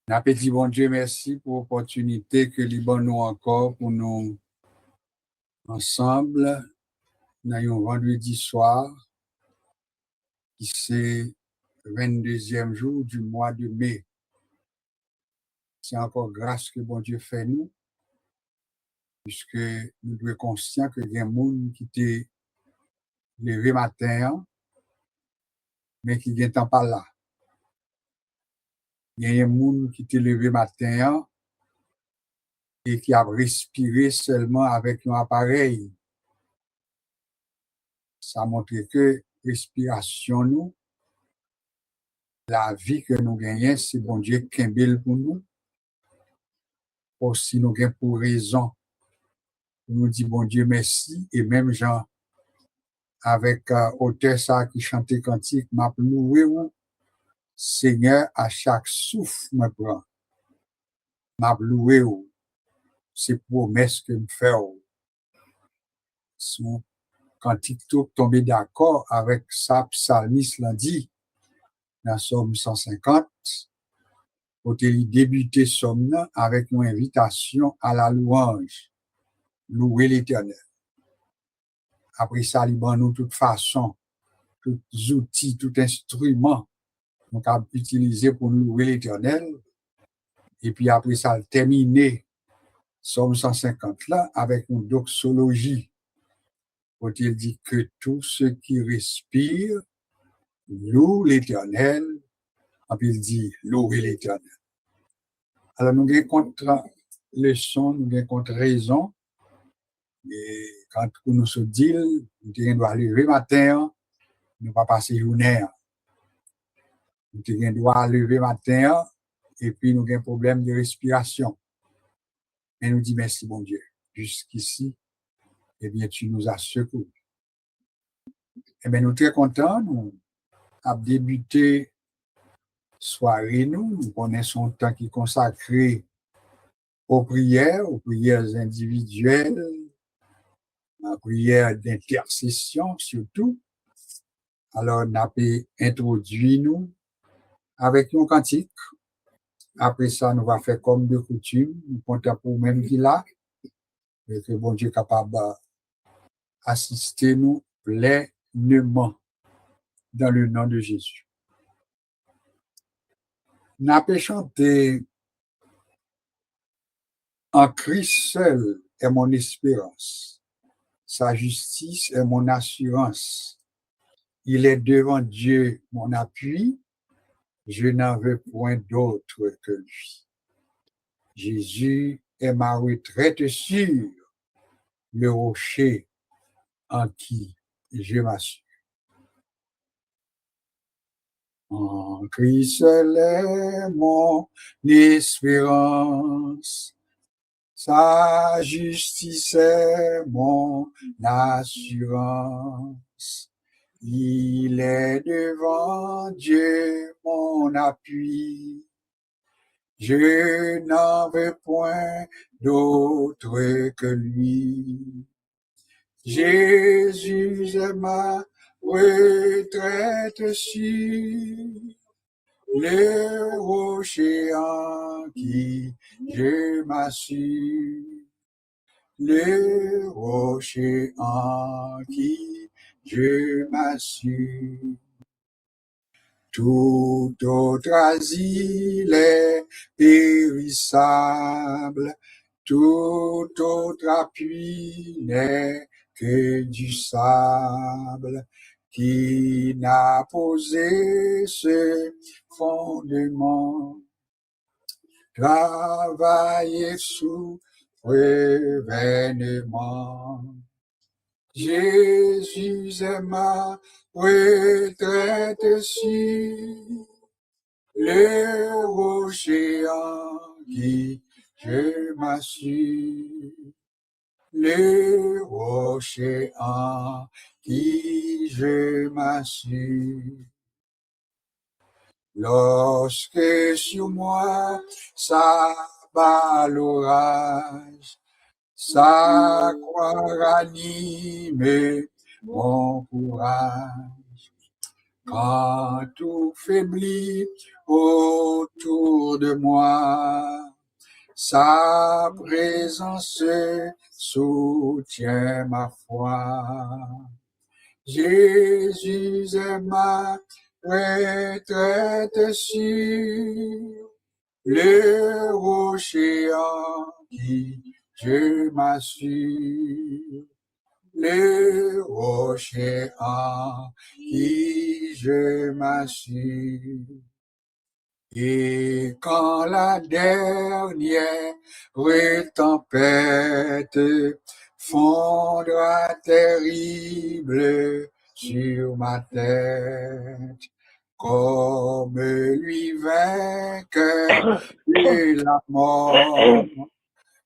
Appétit, bon Dieu, merci pour l'opportunité que Liban nous encore pour nous ensemble dans un vendredi soir qui c'est le 22e jour du mois de mai. C'est encore grâce que bon Dieu fait nous, puisque nous sommes conscients que il y a des gens qui étaient levés matin, mais qui ne sont pas là. Il y a des gens qui étaient levés matin et qui ont respiré seulement avec un appareil. Ça montre que respiration nous, la vie que nous gagnons, c'est bon Dieu qui est belle pour nous. Aussi, nous gagnons pour raison. Nous disons bon Dieu merci. Et même Jean, avec auteur ça qui chantait cantique, m'a loué ou Seigneur à chaque souffle me prend. M'a loué ou c'est promesse que me fait ou. Son cantique tout tombé d'accord avec ça, psalmiste l'a dit dans Somme 150. Pour débuter somme avec une invitation à la louange. Louer l'Éternel. Après ça, il nous de toute façon, tous outils, tout instrument qu'on a utilisé pour louer l'Éternel. Et puis après ça, terminer Somme 150 là avec une doxologie. Pour il dit que tous ceux qui respirent louent l'Éternel. Et puis il dit louer l'Éternel. Alors nous avons contre leçon, nous avons contre raison. Et quand nous se dit, nous doit lever matin, nous pas passer journée. Nous doit lever matin et puis nous avons un problème de respiration. Et nous dit merci bon Dieu. Jusqu'ici, eh bien tu nous as secouru. Eh bien nous très contents, nous avons débuté soirée nous connaissons le temps qui est consacré aux prières individuelles, aux prières d'intercession surtout. Alors, on a introduit nous avec un cantique. Après ça, nous va faire comme de coutume, nous comptons pour même qui là, et que bon Dieu est capable d'assister nous pleinement dans le nom de Jésus. Nous avons chanté en Christ seul est mon espérance, sa justice est mon assurance. Il est devant Dieu mon appui, je n'en veux point d'autre que lui. Jésus est ma retraite sûre, le rocher en qui je m'assure. En Christ seul est mon espérance, sa justice est mon assurance. Il est devant Dieu mon appui. Je n'en veux point d'autre que lui. Jésus est ma retraite sûre, le rocher en qui je m'assure, le rocher en qui je m'assure. Tout autre asile est périssable, tout autre appui n'est que du sable qui n'a posé ce fondement. Travailler souffre vainement. Jésus est ma retraite sûre, le rocher en qui je m'assure, le rocher en qui je m'assure. Lorsque sur moi s'abat l'orage, sa croix ranime mon courage. quand tout faiblit autour de moi. Sa présence soutient ma foi. Jésus est ma retraite sûre, le rocher en qui je m'assure. Le rocher en qui je m'assure. Et quand la dernière tempête fondra terrible sur ma tête, comme lui vainqueur de la mort,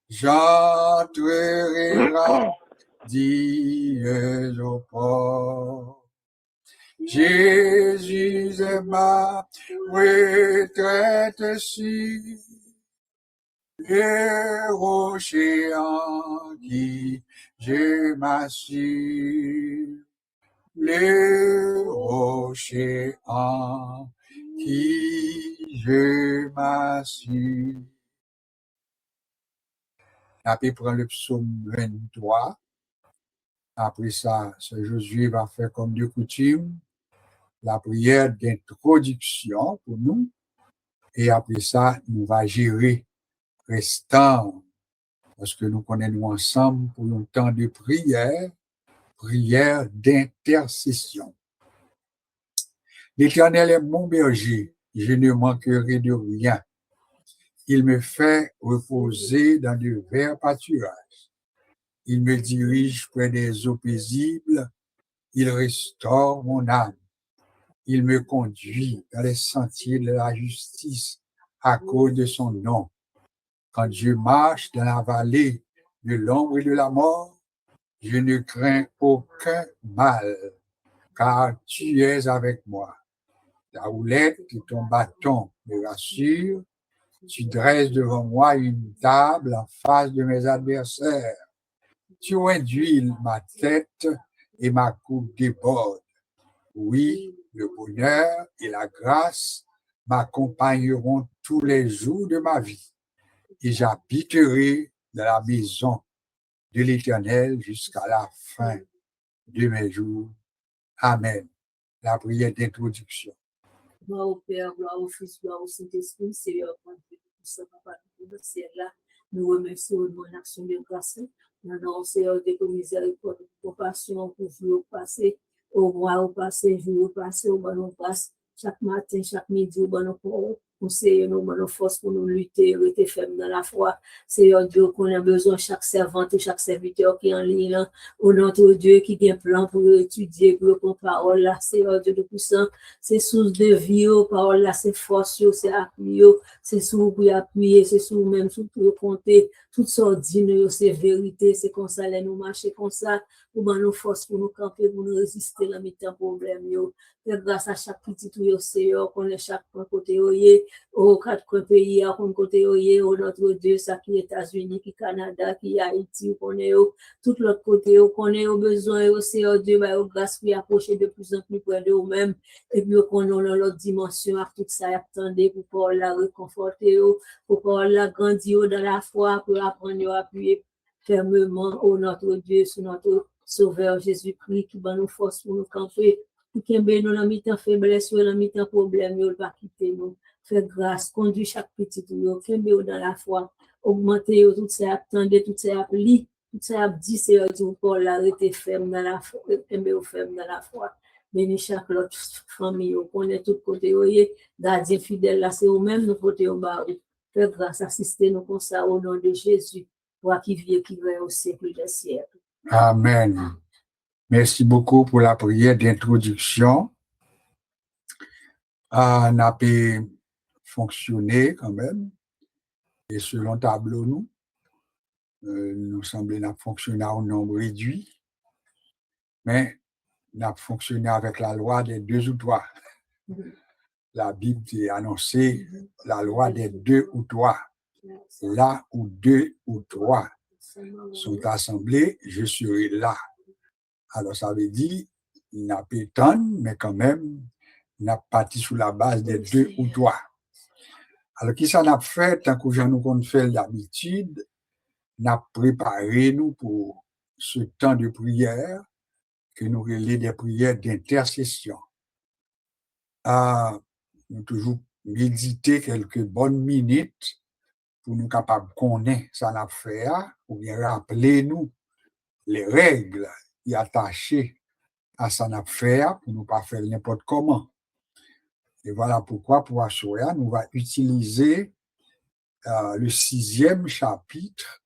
j'entrerai radieuse au port. Jésus est ma retraite sûre, le rocher en qui je m'assure, le rocher en qui je m'assure. Après, prend le psaume 23. Après ça, ce Josué va faire comme de coutume la prière d'introduction pour nous. Et après ça, nous va gérer restant, parce que nous connaissons ensemble pour un temps de prière, prière d'intercession. L'Éternel est mon berger, je ne manquerai de rien. Il me fait reposer dans de verts pâturages. Il me dirige près des eaux paisibles. Il restaure mon âme. Il me conduit dans les sentiers de la justice à cause de son nom. Quand je marche dans la vallée de l'ombre et de la mort, je ne crains aucun mal, car tu es avec moi. Ta houlette et ton bâton me rassurent. Tu dresses devant moi une table en face de mes adversaires. Tu induis ma tête et ma coupe déborde. Oui, le bonheur et la grâce m'accompagneront tous les jours de ma vie, et j'habiterai dans la maison de l'Éternel jusqu'à la fin de mes jours. Amen. La prière d'introduction. Gloire au Père, gloire au Fils, gloire au Saint-Esprit, Seigneur, nous remercions de l'action de grâce. Nous avons Seigneur de miséricorde, de compassion pour vous passer, au mois au passé, jour au passé, au bon passe, chaque matin, chaque midi, au bon pour Seigneur, nous avons force pour nous lutter, rester ferme dans la foi. Seigneur Dieu, qu'on a besoin chaque servante et chaque serviteur qui est en ligne, au notre Dieu qui a un plan pour étudier, pour la parole là, Seigneur Dieu de puissant, c'est source de vie, parole là, c'est force, c'est appui, c'est sous pour appuyer, c'est sous même sous pour compter, toutes sortes d'îles, c'est vérité, c'est comme ça, nous marcher comme ça, pour nous force, pour nous camper, pour nous résister dans mes temps problèmes, grâce à chaque petit Seigneur, qu'on est chaque côté, au quatre coins pays, à côté, au notre Dieu, ça qui est États-Unis, qui Canada, qui Haïti, qu'on est tout l'autre côté, qu'on est au besoin, au Seigneur Dieu, grâce pour approcher de plus en plus près de nous-mêmes, et puis qu'on est dans l'autre dimension, à tout ça, attendez pour pouvoir la réconforter, pour pouvoir la grandir dans la foi, pour apprendre à appuyer fermement, au notre Dieu, sur notre Sauveur Jésus-Christ, qui va nous force pour nous camper, qui est nous dans mi-temps faiblesse, dans mi-temps problème, il va quitter nous. Fais grâce, conduis chaque petit tour, qui est dans la foi, augmenter tout ça, attendez, tout ça, lit, tout ça, dit, c'est pour l'arrêter ferme dans la foi, ferme dans la foi. Bénis chaque autre famille, qu'on est tout côté, gardien fidèle, là, c'est au même, nous côté au bas. Fais grâce, assister nous comme ça, au nom de Jésus, toi qui vis et qui va au siècle des siècles. Amen. Merci beaucoup pour la prière d'introduction. On a pu fonctionner quand même. Et selon tableau, nous semblons n'a fonctionné à un nombre réduit, mais n'a fonctionné avec la loi des 2 ou 3. La Bible a annoncé la loi des 2 ou 3. Là où 2 ou 3 sont assemblés, je serai là. Alors ça veut dire, il n'a pas tant, mais quand même, n'a parti sous la base des 2 ou 3. Alors, qui ça n'a fait, tant que nous qu'on fait d'habitude, n'a préparé nous pour ce temps de prière, que nous relais des prières d'intercession. Nous toujours méditer quelques bonnes minutes pour nous capables de connaître ça n'a fait, ou bien rappeler nous les règles y attachées à ça n'a fait pour nous pas faire n'importe comment. Et voilà pourquoi pour assurer, nous va utiliser le 6e chapitre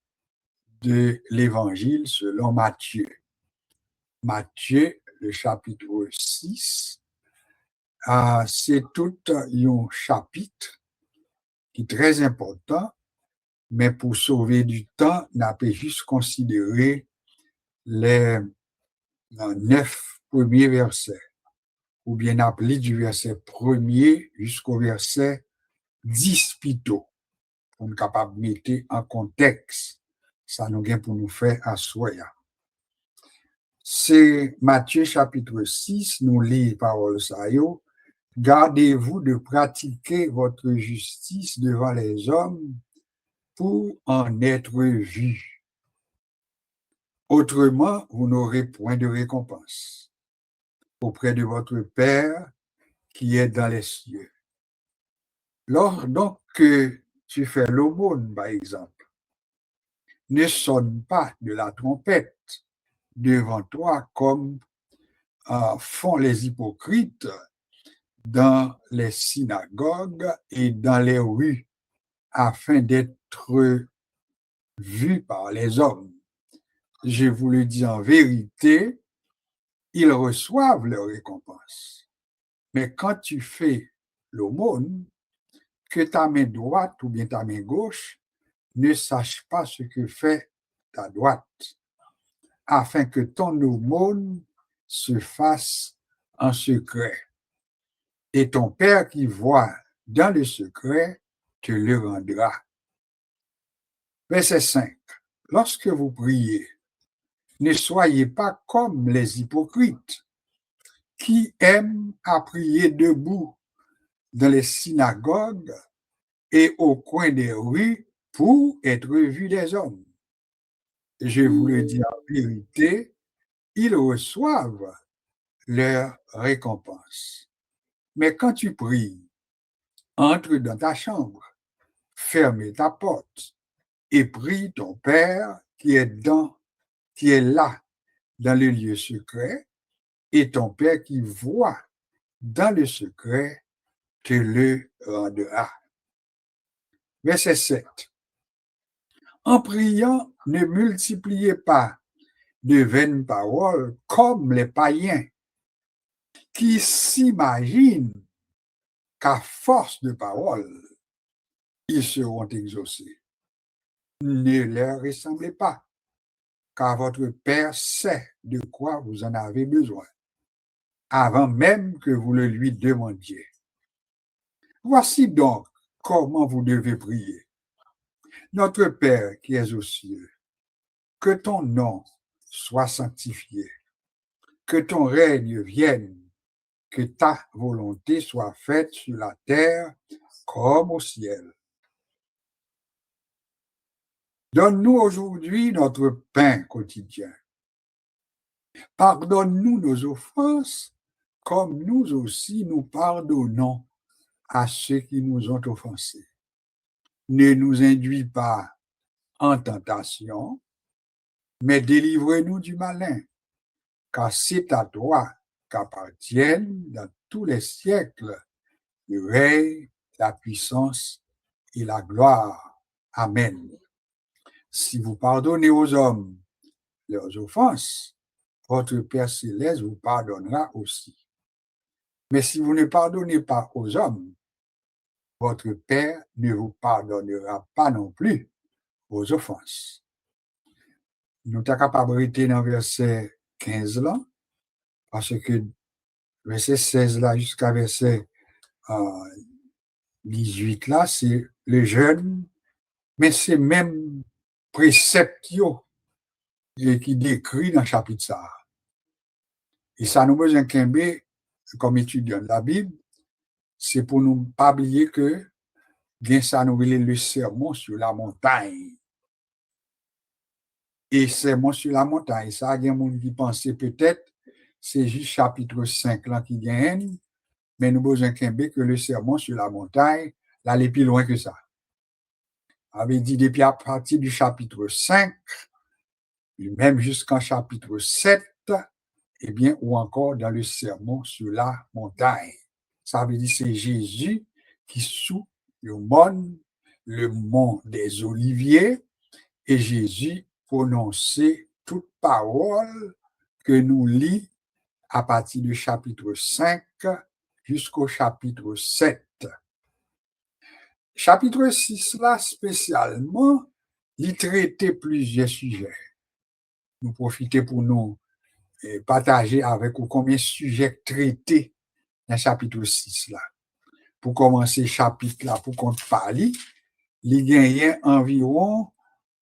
de l'Évangile selon Matthieu. Matthieu, le chapitre 6, c'est tout un chapitre qui est très important, mais pour sauver du temps, on a juste considéré les 9 premiers versets, ou bien appelé du verset 1er jusqu'au verset 10 plutôt, pour nous capable de mettre en contexte, ça nous vient pour nous faire asseoir. C'est Matthieu chapitre 6, nous lit parole ça yo. Gardez-vous de pratiquer votre justice devant les hommes pour en être vu. Autrement, vous n'aurez point de récompense auprès de votre Père qui est dans les cieux. Lors donc que tu fais l'aumône, par exemple, ne sonne pas de la trompette devant toi comme font les hypocrites dans les synagogues et dans les rues afin d'être vus par les hommes. Je vous le dis en vérité, ils reçoivent leur récompense. Mais quand tu fais l'aumône, que ta main droite ou bien ta main gauche ne sache pas ce que fait ta droite, afin que ton aumône se fasse en secret. Et ton Père qui voit dans le secret te le rendra. Verset 5. Lorsque vous priez, ne soyez pas comme les hypocrites qui aiment à prier debout dans les synagogues et au coin des rues pour être vus des hommes. Je vous le dis en vérité, ils reçoivent leur récompense. Mais quand tu pries, entre dans ta chambre, ferme ta porte et prie ton Père qui est là dans le lieu secret, et ton Père qui voit dans le secret te le rendra. Verset 7. En priant, ne multipliez pas de vaines paroles comme les païens qui s'imaginent qu'à force de paroles, ils seront exaucés. Ne leur ressemblez pas, car votre Père sait de quoi vous en avez besoin, avant même que vous le lui demandiez. Voici donc comment vous devez prier. Notre Père qui es aux cieux, que ton nom soit sanctifié, que ton règne vienne, que ta volonté soit faite sur la terre comme au ciel. Donne-nous aujourd'hui notre pain quotidien. Pardonne-nous nos offenses, comme nous aussi nous pardonnons à ceux qui nous ont offensés. Ne nous induis pas en tentation, mais délivre-nous du malin, car c'est à toi qu'appartiennent dans tous les siècles le règne, la puissance et la gloire. Amen. Si vous pardonnez aux hommes leurs offenses, votre Père céleste vous pardonnera aussi. Mais si vous ne pardonnez pas aux hommes, votre Père ne vous pardonnera pas non plus vos offenses. Nous sommes capables de rester dans verset 15 là, parce que verset 16 là jusqu'à verset 18 là, c'est le jeûne, mais c'est même préceptes qui décrit dans le chapitre ça. Et ça nous besoin qu'un comme étudiant de la Bible, c'est pour nous pas oublier que bien ça nous relève le sermon sur la montagne. Et sermon sur la montagne, ça, il y a des gens qui pensent peut-être c'est juste chapitre 5 là qui gagne, mais nous besoin que le sermon sur la montagne, là, aller plus loin que ça. Avait dit depuis à partir du chapitre 5, même jusqu'en chapitre 7, eh bien, ou encore dans le sermon sur la montagne. Ça veut dire c'est Jésus qui sous le mont des Oliviers, et Jésus prononçait toute parole que nous lit à partir du chapitre 5 jusqu'au chapitre 7. Chapitre 6, là, spécialement, il traitait plusieurs sujets. Nous profitons pour nous partager avec vous combien de sujets traités dans le chapitre 6, là. Pour commencer chapitre là, pour qu'on parle, il y a environ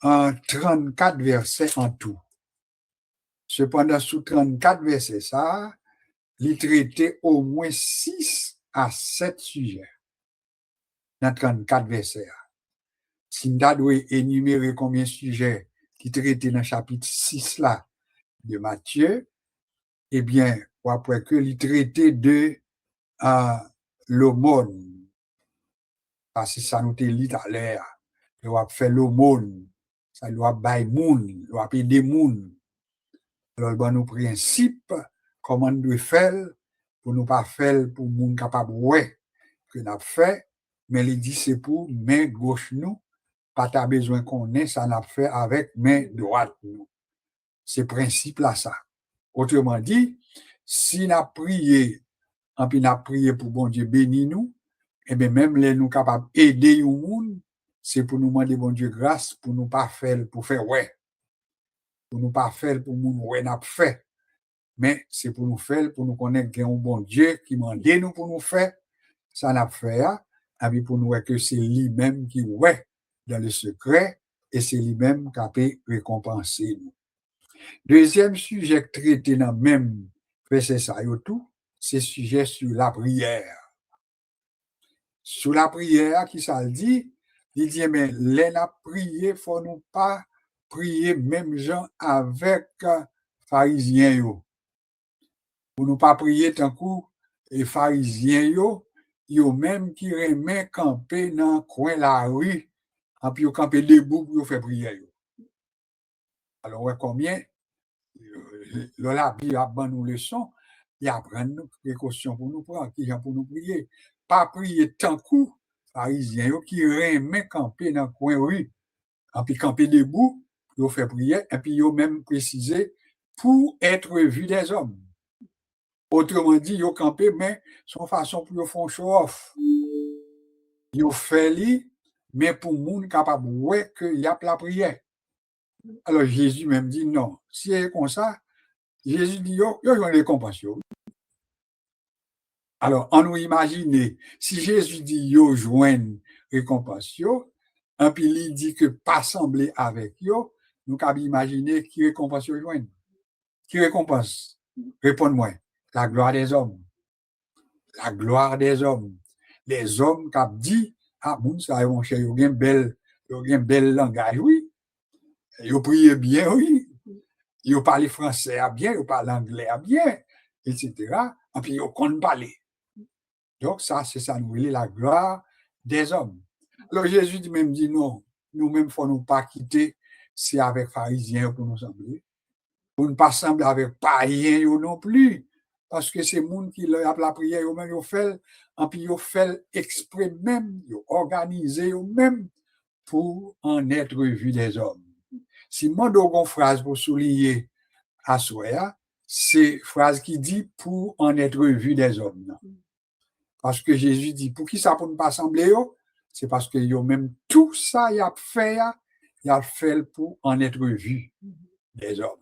34 versets en tout. Cependant, sous 34 versets, ça, il traitait au moins 6 à 7 sujets dans 34 versets. Si nous devons énumérer combien de sujets qui traitent dans le chapitre 6 là, de Matthieu, eh bien, après que il traitait de l'aumône, parce que ça nous était dit à l'air, il va faire l'aumône, ça doit bailler moun, il doit aider moun. Alors, bon, nos principes, comment nous devons faire, pour nous pas faire pour moun capable ouais que nous fait, mais il dit c'est pour main gauche nous, pas t'as besoin qu'on ait, ça n'a fait avec main droite nous. C'est principe là ça. Autrement dit, si nous prié, en puis nous prié pour bon Dieu bénir nous, et bien même les nous capables d'aider au monde, c'est pour nous demander bon Dieu grâce pour nous pas faire pour faire ouais. Pour nous pas faire pour nous ouais n'a fait. Mais c'est pour nous faire pour nous connaître qu'il y a un bon Dieu qui m'a dit nous pour nous faire ça n'a fait et puis pour nous voir que c'est lui-même qui ouais dans le secret et c'est lui-même qui a pu récompenser nous. Deuxième sujet traité dans même verset ça yo tout, c'est sujet sur la prière. Sur la prière, qui ça le dit? Il dit, mais les prier, faut nous pas prier même gens avec pharisiens yo. Pour nous pas prier tant coup les pharisiens yo même qui remet camper dans coin la rue, en puis yo camper debout pour faire prière yo. Alors ouais, combien la Bible a ban nous leçon, il apprend nous précautions pour nous prendre, qui pour nous prier. Pas prier tant coup pharisiens yo qui remet camper dans coin rue, en puis camper debout pour faire prière, et puis yo même précisé pour être vu des hommes. Autrement dit, yo campé, mais son façon pour yo font show off. Yo fait li, mais pour moun capable ouais que y a la prière. Alors Jésus même dit non. Si c'est comme ça, Jésus dit yo les compassion. Alors on nous imagine si Jésus dit yo joignent récompense yo, et puis il dit que pas sembler avec yo, nous capable imaginer qui récompense yo joignent. Qui récompense? Réponds-moi. La gloire des hommes. La gloire des hommes. Les hommes qui ont dit, ah, moun, ça, mon cher, ils ont un bel langage, oui. Ils ont prié bien, oui. Ils ont parlé français bien, ils ont parlé anglais bien, etc. Et puis, ils ont parlé. Donc, ça, c'est ça, nous, la gloire des hommes. Alors, Jésus même dit, non, nous-mêmes, il ne faut nous pas quitter, c'est avec pharisiens pour nous sembler. Pour ne pas sembler avec païens non plus. Parce que c'est gens qui a la prière, ils fait, et puis ils fait exprès même, ils organisé eux-mêmes pour en être vu des hommes. Si moi dois une phrase pour souligner à soi, c'est phrase qui dit pour en être vu des hommes. Non? Parce que Jésus dit, pour qui ça pour ne pas sembler, c'est parce que yo même tout ça, il a fait pour en être vu des hommes.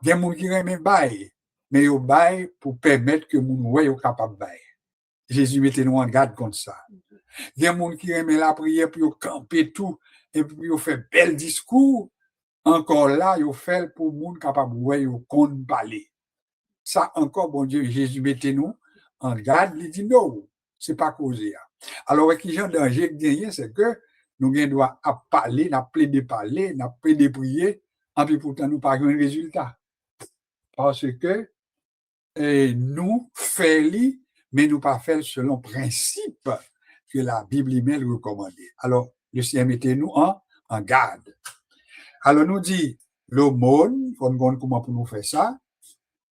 Il y a des gens qui aiment bailler, mais ils baillent pour permettre que les gens soient capables de bailler. Jésus mettait nous en garde contre ça. Il y a des gens qui aiment la prière pour camper tout, et puis ils font bel discours. Encore là, ils font pour les gens capables de parler. Ça, encore, bon Dieu, Jésus mettait nous en garde, il dit non. c'est pas causé. Alors, avec qui j'ai danger gagné, c'est que nous doit parler, n'a plaider parler, n'a plaider prier, et puis pourtant nous pas un résultat. Parce que nous faisons, mais nous pas faisons selon principe que la Bible lui-même recommande. Alors, le Seigneur mettez-nous en garde. Alors, nous dit, l'aumône, il faut nous connaître comment pour nous faire ça.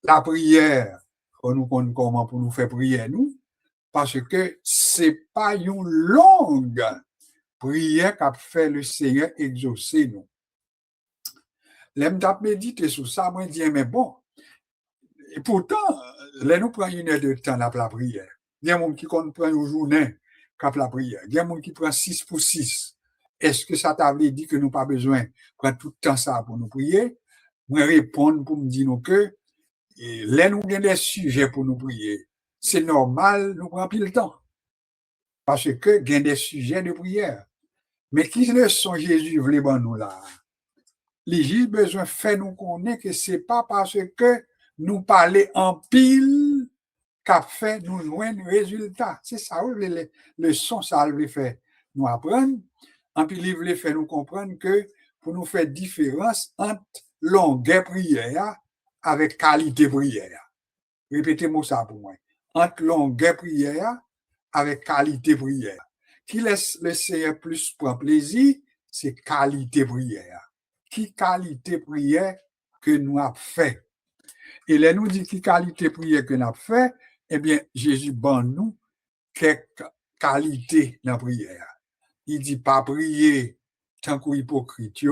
La prière, il faut nous connaître comment pour nous faire prier, nous. Parce que c'est pas une longue prière qu'a fait le Seigneur exaucer nous. L'aime t'a méditer sur ça, moi, je dis, mais bon, et pourtant, là, nous prenons une heure de temps la prière. Il y a des gens qui prend une journée pour la prière. Il y a des gens qui prennent 6 pour 6. Est-ce que ça t'a dit que nous pas besoin de prendre tout le temps ça pour nous prier? Moi, répondre pour me dire que là, nous avons des sujets pour nous prier. C'est normal, nous prenons plus le temps. Parce que il y a des sujets de prière. Mais qui le sont Jésus voulait nous là? Les juste besoin de faire nous connaître que c'est pas parce que nous parler en pile qu'a fait nous joindre résultat. C'est ça, le son, ça veut faire nous apprendre. En pile, il voulait faire nous comprendre que pour nous faire différence entre longueur prière avec qualité prière. Répétez-moi ça pour moi. Entre longueur prière avec qualité prière. Qui laisse le Seigneur plus prendre plaisir, c'est qualité prière. Qui qualité prière que nous avons fait. Et là, nous dit qui qualité prière que nous avons fait, eh bien, Jésus ban nous quelques qualités dans la prière. Il dit pas prier tant qu'hypocrite,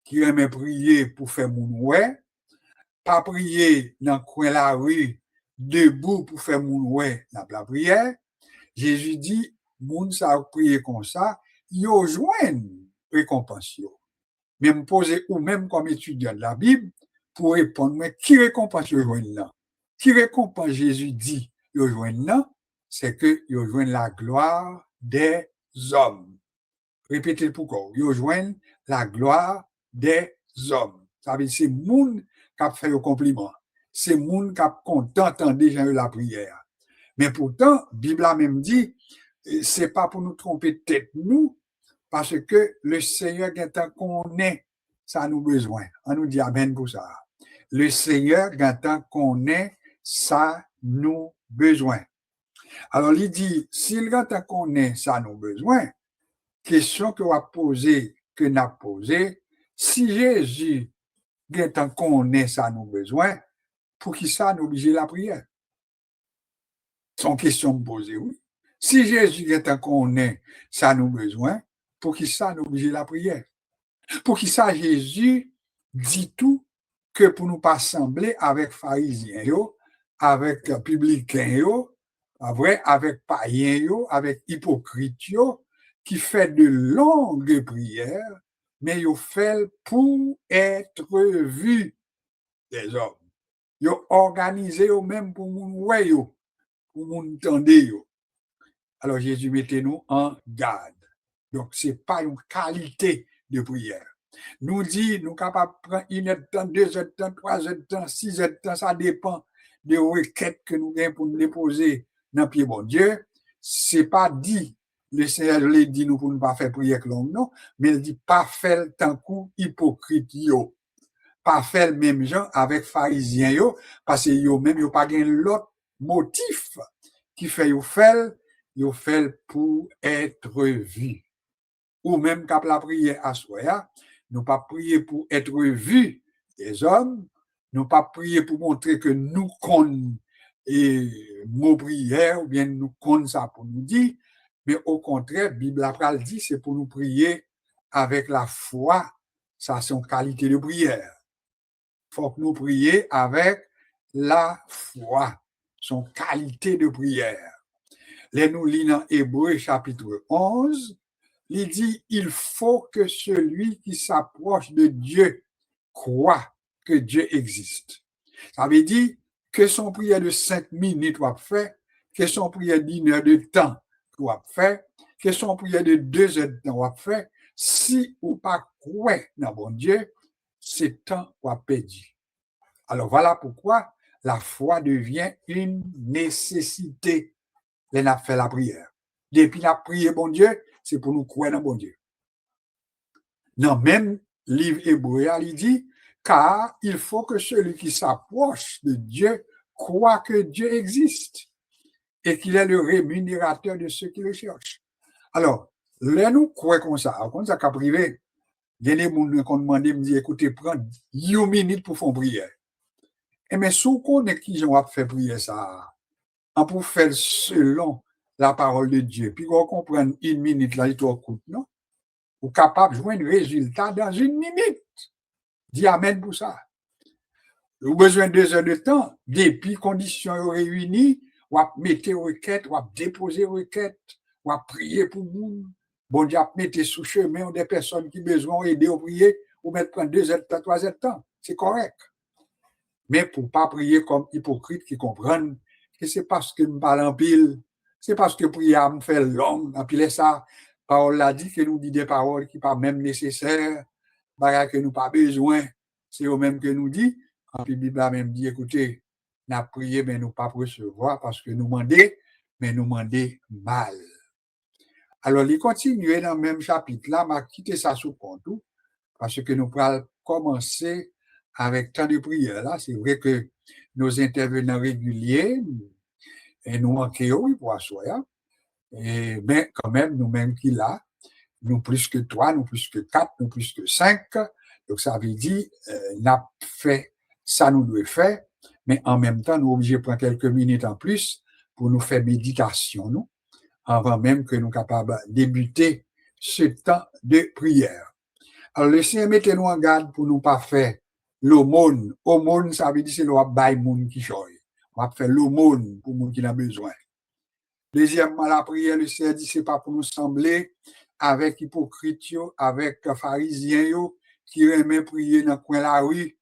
qui aime prier pour faire mon ouais, pas prier dans le coin de la rue, debout pour faire mon ouais dans la prière. Jésus dit, moun sa prier comme ça, yo joignent récompense. Mais me poser ou même comme étudiant de la Bible pour répondre, mais qui récompense yo joignent là? Qui récompense Jésus dit yo joignent là? C'est que yo joignent la gloire des hommes. Répétez pourquoi. Yo joignent la gloire des hommes. Ça veut dire c'est moun qui a fait le compliment. C'est moun qui a content déjà la prière. Mais pourtant, Bible a même dit, c'est pas pour nous tromper de tête, nous, parce que le Seigneur, quand qu'on est, ça a nous besoin. On nous dit amen pour ça. Le Seigneur, quand qu'on est, ça nous besoin. Alors, il dit, s'il quand qu'on est, ça nous besoin, question que va poser, que n'a posé, si Jésus, quand qu'on est, ça nous besoin, pour qui ça nous oblige la prière? Son question posée, oui. Si Jésus est qu'on est, ça nous besoin, pour qui ça nous oblige la prière? Pour qui ça Jésus dit tout que pour nous pas sembler avec pharisiens, avec publicains, avec païens, avec hypocrites, qui fait de longues prières, mais ils fait pour être vus des hommes. Ils organisé eux-mêmes pour nous voir. Pour nous entendre. Alors Jésus mettez-nous en garde. Donc c'est pas une qualité de prière. Nous dit nous capables de prendre 1 heure de temps, 2 heures de temps, 3 heures de temps, 6 heures de temps, ça dépend des requêtes que nous avons pour nous déposer dans le pied bon Dieu. C'est pas dit le Seigneur l'a dit nous pour ne pas faire prière longue non, mais il dit pas faire tant coup hypocrite yo. Pas faire le même genre avec pharisiens yo parce que yo même yo pas gain l'autre motif qui fait yo fait pour être vu. Ou même quand la prière à soi, nous pas prier pour être vu des hommes, nous pas prier pour montrer que nous connaissons et mot prière ou bien nous connaissons ça pour nous dire, mais au contraire, Bible a dit c'est pour nous prier avec la foi, ça c'est une qualité de prière. Faut que nous prions avec la foi, son qualité de prière. Là, nous lisons dans Hébreux chapitre 11, il dit, il faut que celui qui s'approche de Dieu croit que Dieu existe. Ça veut dire que son prière de 5 minutes va faire, que son prière d'1 heure de temps va faire, que son prière de 2 heures de temps va faire, si ou pas croire dans bon Dieu, c'est temps va perdu. Alors voilà pourquoi la foi devient une nécessité. les n'a fait la prière. Depuis la prière, bon Dieu, c'est pour nous croire dans bon Dieu. Dans même livre hébreu, il dit, car il faut que celui qui s'approche de Dieu croit que Dieu existe et qu'il est le rémunérateur de ceux qui le cherchent. Alors, là, nous croyons comme ça qu'à privé, il y a des gens qui ont demandé, me dit, écoutez, prends 1 minute pour faire prière. Et mais si on connaît qui ont fait prière ça, on peut faire selon la parole de Dieu, puis on comprend 1 minute, là, il te coûte, non? Ou capable de jouer un résultat dans 1 minute. Dis amen pour ça. Vous avez besoin de 2 heures de temps, depuis conditions réunies, ou à mettre requête, ou à déposer requête, ou à prier pour vous. Bon Dieu, à mettre sous chemin des personnes qui ont besoin d'aider à prier, ou mettre prendre 2 heures de temps, 3 heures de temps. C'est correct. Mais pour ne pas prier comme hypocrite qui comprennent que c'est parce que nous parlons en pile, c'est parce que prière me fait long, en pile ça, parole l'a dit que nous dit des paroles qui pas même nécessaires, que nous pas besoin, c'est eux même que nous dit, en puis Bible a même dit, écoutez, nous prié, mais nous pas recevoir parce que nous demandons, mais nous demandons mal. Alors, il continue dans le même chapitre là, m'a quitté ça sous compte, parce que nous pourrons commencer avec tant de prières là. C'est vrai que nos intervenants réguliers, et nous manquons, oui, pour asseoir, mais quand même, nous-mêmes qui là, nous plus que 3, nous plus que 4, nous plus que 5. Donc, ça veut dire, n'a fait ça, nous devons faire, mais en même temps, nous sommes obligés de prendre quelques minutes en plus pour nous faire méditation, nous, avant même que nous soyons capables de débuter ce temps de prière. Alors, le Seigneur mettez-nous en garde pour nous pas faire l'aumône. Aumône, ça veut dire c'est le bail moun qui choye. On va faire l'aumône pour moun qui en a besoin. Deuxièmement, la prière, le Seigneur dit c'est pas pour nous sembler avec hypocrites, avec pharisiens qui aiment prier dans le coin de la rue,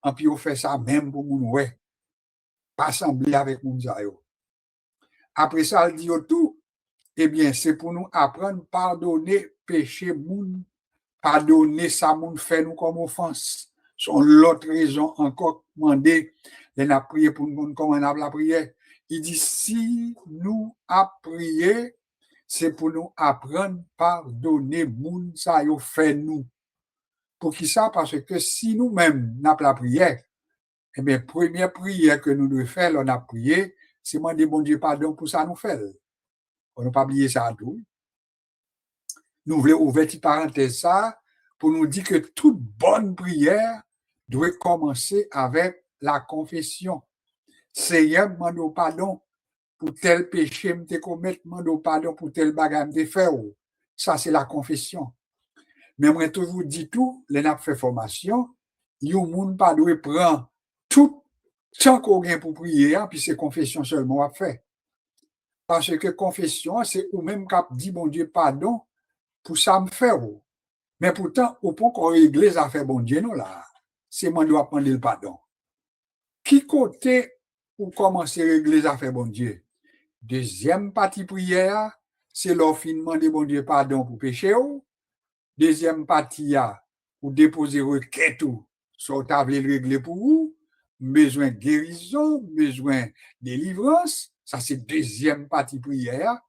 et puis on fait ça même pour moun ouais. Pas sembler avec moun ça yo. Après ça, il dit tout, eh bien, c'est pour nous apprendre pardonner péché moun, pardonner ça moun fait nous comme offense. Son l'autre raison encore demandé, il a prié pour nous comment on a la prière. Il dit si nous a prié, c'est pour nous apprendre pardonner moun ça yo fait nous. Pour qui ça? Parce que si nous-mêmes n'a pas la prière, eh bien, première prière que nous devons faire, on a prié, c'est demander bon Dieu pardon pour ça nous fait. On n'a pas oublié ça à tout. Nous voulons ouvrir une parenthèse ça pour nous dire que toute bonne prière doit commencer avec la confession. Seigneur, demande pardon pour tel péché me commettre, demande pardon pour tel bagage me faire. Ça, c'est la confession. Mais moi, toujours dis tout, les n'a fait formation, yon moun pas doit prendre tout temps qu'on gagne pour prier, puis c'est confession seulement à faire. Parce que confession, c'est ou même cap dit bon Dieu pardon pour ça me faire. Mais pourtant, au point qu'on règle les affaires bon Dieu, non là, c'est moi dois prendre le pardon. Qui côté ou commencer à régler les affaires bon Dieu? Deuxième partie prière, c'est l'offinement de bon Dieu pardon pour péché. Deuxième partie, pour déposer requête ou soit t'avez régler pour vous, besoin de guérison, besoin de délivrance, ça c'est deuxième partie prière.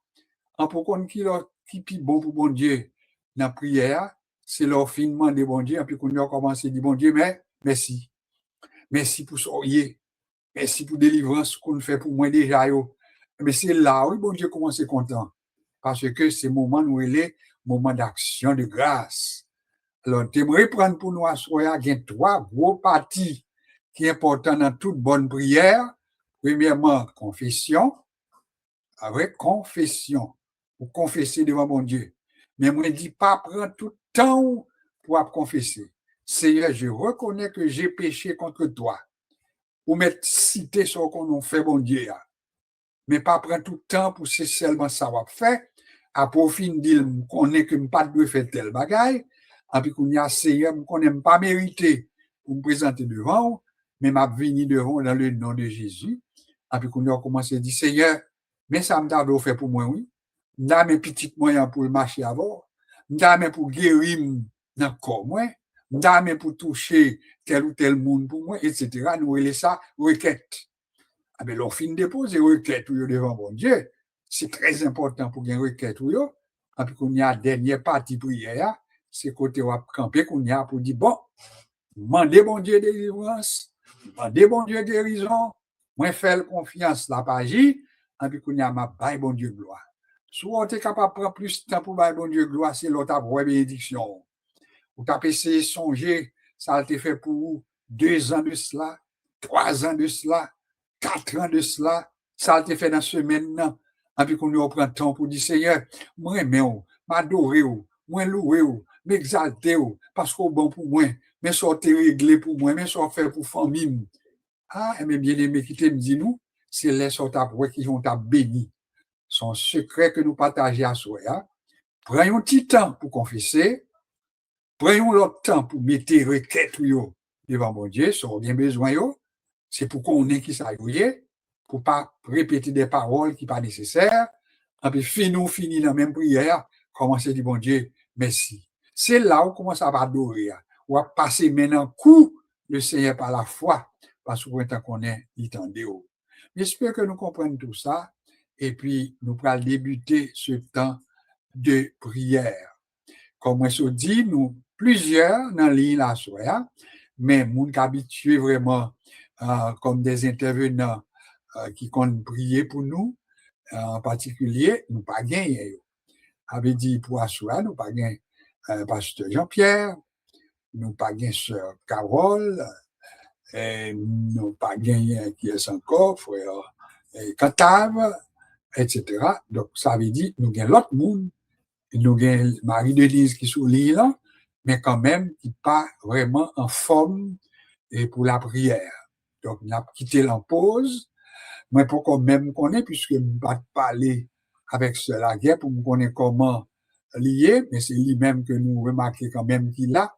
En pour qu'on qui est bon pour bon Dieu dans la prière, c'est l'offinement de bon Dieu, et puis qu'on a commencé à dire bon Dieu, mais merci. Merci pour soyez. Merci pour délivrance qu'on fait pour moi déjà. Mais c'est là où bon Dieu commence à être content. Parce que c'est le moment où il est moment d'action de grâce. Alors, j'aimerais prendre pour nous asseoir, il y a 3 gros parties qui sont importantes dans toute bonne prière. Premièrement, confession. Avec confession. Pour confesser devant mon Dieu. Mais moi, je dis pas prendre tout le temps pour confesser. Seigneur, je reconnais que j'ai péché contre toi. Ou mettre cité ce qu'on a fait, bon Dieu. Mais pas prendre tout le temps pour c'est seulement savoir faire. À profit de dire qu'on n'est que pas de faire tel bagaille. Et puis qu'on y a Seigneur, qu'on n'aime pas mériter pour me présenter devant, mais m'a venu devant dans le nom de Jésus. Et puis qu'on a commencé à dire Seigneur, mais ça me t'a fait pour moi, oui. M'da mes petits moyens pour le marcher avant. M'da mes pour guérir dans le corps, moi. M'da mes pour toucher tel ou tel monde pour moi, etc. Nous relève ça requête. Ah ben, l'on fin dépose requête devant bon Dieu. c'est très important pour une requête. Et puis, qu'on y a dernière partie prière, c'est côté où camper qu'on y a pour dire, bon, demandez bon Dieu délivrance, demandez bon Dieu guérison, moi faire confiance la page, et puis qu'on y a ma bail bon Dieu gloire. Soit tu es capable de prendre plus de temps pour bail bon Dieu gloire, c'est l'autre après bénédiction. Ou tu as essayé de songer, ça a été fait pour 2 ans de cela, 3 ans de cela, 4 ans de cela, ça a été fait dans ce semaine. Et puis qu'on nous prend le temps pour dire, Seigneur, moi aimé, m'adorer, moi louer, m'exalter, parce qu'on bon pour moi, mais sortir réglé pour moi, mais sortir fait pour famille. Ah, mais bien aimé, qui te dit nous, c'est les sortes après qui vont t'a béni. Son secret que nous partageons à soi. Prenons un petit temps pour confesser, prenons l'autre temps pour mettre requêtes devant mon Dieu, si on a bien besoin, c'est pour qu'on ait qui ça pour pas répéter des paroles qui ne sont pas nécessaires, et puis finir la même prière, commencer à dire, bon Dieu, merci. C'est là où on commence à adorer, on va passer maintenant coup le Seigneur par la foi, parce qu'on est l'étendue. J'espère que nous comprenons tout ça, et puis nous allons débuter ce temps de prière. Comme je dis, nous, plusieurs dans l'île à soi, mais nous sommes habitués vraiment comme des intervenants qui comptent prier pour nous, en particulier, nous pas gagné. Avait dit pour Assoua, nous pas gagné pasteur Jean-Pierre, nous pas gagné sœur Carole, et nous pas gagné qui est encore, frère Cantave, etc. Donc, ça veut dire nous gagnons l'autre monde, nous gagnons Marie de Lise qui est sur l'île, mais quand même qui pas vraiment en forme et pour la prière. Donc, on a quitté la pause. Moi, pour qu'on même connaît, puisque je ne pas parler avec cela guerre pour me connaître comment lier, mais c'est lui-même que nous remarquons quand même qu'il a.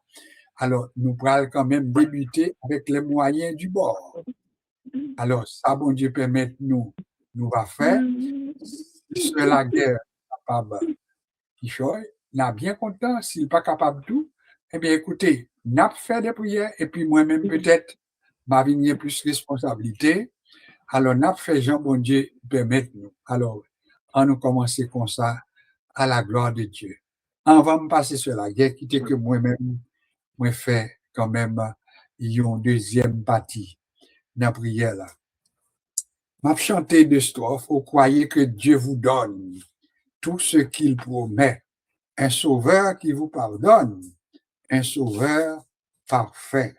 Alors, nous pourrons quand même débuter avec les moyens du bord. Alors, ça, bon Dieu, permet nous va faire. Si cela guerre capable, qui n'a bien content, s'il n'est pas capable de tout, eh bien, écoutez, n'a fait des prières, et puis moi-même, peut-être, ma vie plus responsabilité. Alors, n'a fait Jean, bon Dieu, permettre-nous. Alors, on nous commencer comme ça, à la gloire de Dieu. On va me passer sur la guerre, quitter que moi-même, moi fait quand même, une deuxième partie de la prière là. M'a chanté de strophes, vous croyez que Dieu vous donne tout ce qu'il promet. Un sauveur qui vous pardonne, un sauveur parfait,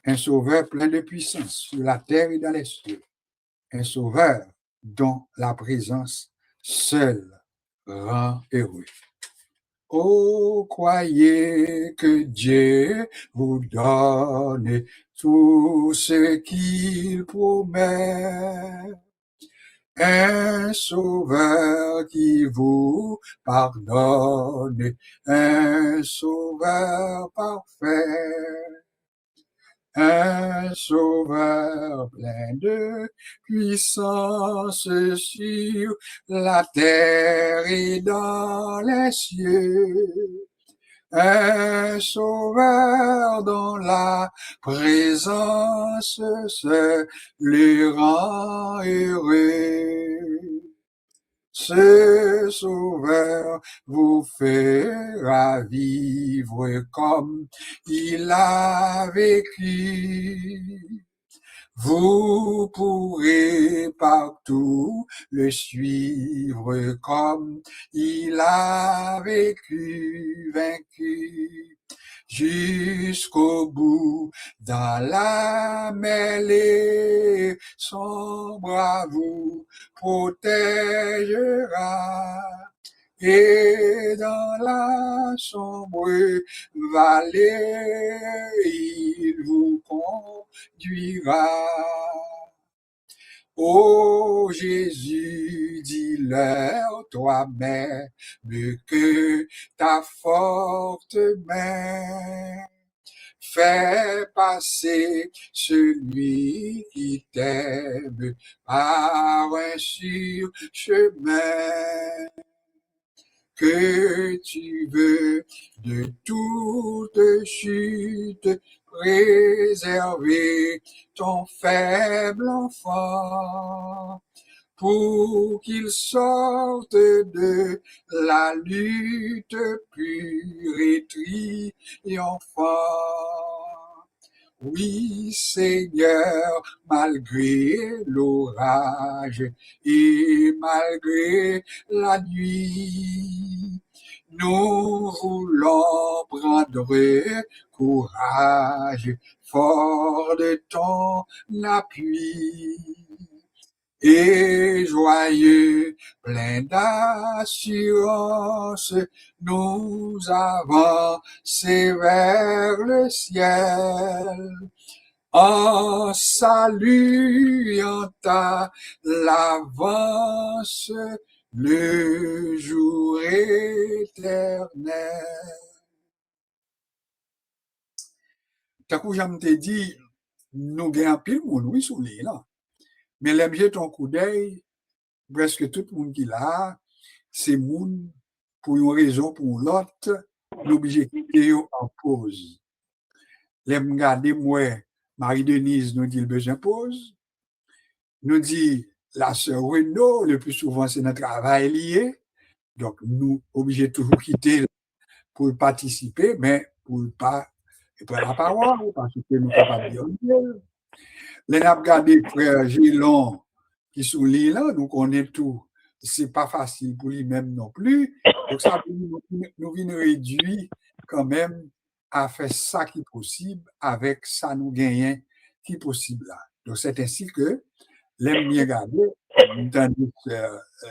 un sauveur plein de puissance sur la terre et dans les cieux, un sauveur dont la présence seule rend heureux. Oh, croyez que Dieu vous donne tout ce qu'il promet. Un sauveur qui vous pardonne, un sauveur parfait, un sauveur plein de puissance sur la terre et dans les cieux. Un sauveur dont la présence se le rend heureux. Ce sauveur vous fera vivre comme il a vécu. Vous pourrez partout le suivre comme il a vécu, vaincu, jusqu'au bout dans la mêlée. Son bras vous protégera. Et dans la sombre vallée, il vous conduira. Ô Jésus, dis-leur toi-même que ta forte main fait passer celui qui t'aime par un sûr chemin. Que tu veux de toute chute préserver ton faible enfant. pour qu'ils sortent de la lutte pure et triomphant. Oui, Seigneur, malgré l'orage et malgré la nuit, nous voulons prendre courage, fort de ton appui. Et joyeux, plein d'assurance, nous avancer vers le ciel, en saluant à l'avance le jour éternel. T'as coup, j'aime te dire, nous gagnons pile moun, oui, sous l'île, là. Mais l'aime jeter ton coup d'œil, presque tout le monde qui l'a, c'est moun, pour une raison, pour l'autre, l'objectif en pause. L'aime garder, moi, Marie-Denise nous dit le besoin pause, nous dit la sœur Renaud, le plus souvent c'est notre travail lié, donc nous obligés toujours quitter pour participer, mais pour pas prendre la parole, parce que nous sommes capables de dire. Les n'a regardé frère Gélon qui sont là, nous connaissons tout. C'est pas facile pour lui-même non plus. Donc ça nous venons réduire quand même à faire ça qui est possible avec ça nous gagnons qui est possible là. Donc c'est ainsi que l'aime bien regarder dans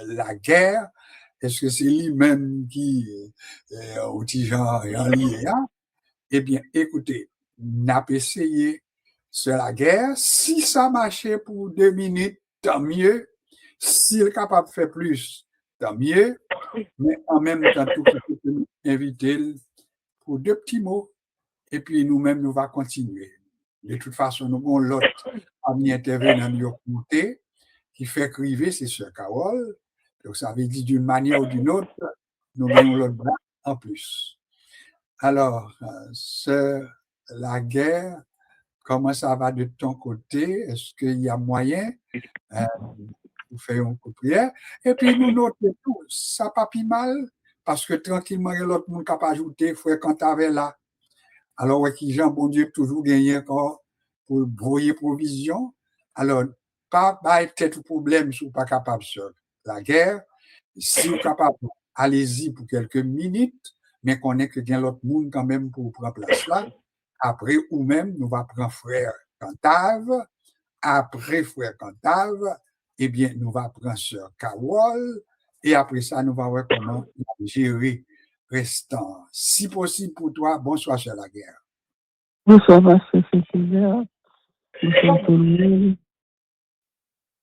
la guerre. Est-ce que c'est lui-même qui au petit genre en lié là? Eh bien, écoutez, n'a pas essayé sur la guerre. Si ça marchait pour 2 minutes, tant mieux. S'il est capable de faire plus, tant mieux. Mais en même temps, tout ce que nous inviter pour 2 petits mots. Et puis nous-mêmes, nous allons continuer. De toute façon, nous avons l'autre ami intervenant de côté qui fait criver, c'est Sœur Carole. Donc ça veut dire d'une manière ou d'une autre, nous avons l'autre bras en plus. Alors, la guerre, comment ça va de ton côté? Est-ce qu'il y a moyen de faire un coup de prière? Et puis, nous notons tout. Ça pas plus mal, parce que tranquillement, il y a l'autre monde qui a pas ajouté, frère, quand tu avais là. Alors, qui Jean, bon Dieu, toujours gagné encore pour brouiller provision. Alors, pas peut-être problème si vous pas capable de la guerre. Si vous êtes capable, allez-y pour quelques minutes, mais qu'on ait que bien l'autre monde quand même pour prendre place là. Après, ou même, nous va prendre frère Cantave. Après frère Cantave, eh bien, nous va prendre sœur Carole. Et après ça, nous va voir comment gérer restant. Si possible pour toi, bonsoir, sœur la guerre. Bonsoir, pasteur Saint-Hilaire. Bonsoir tout le monde.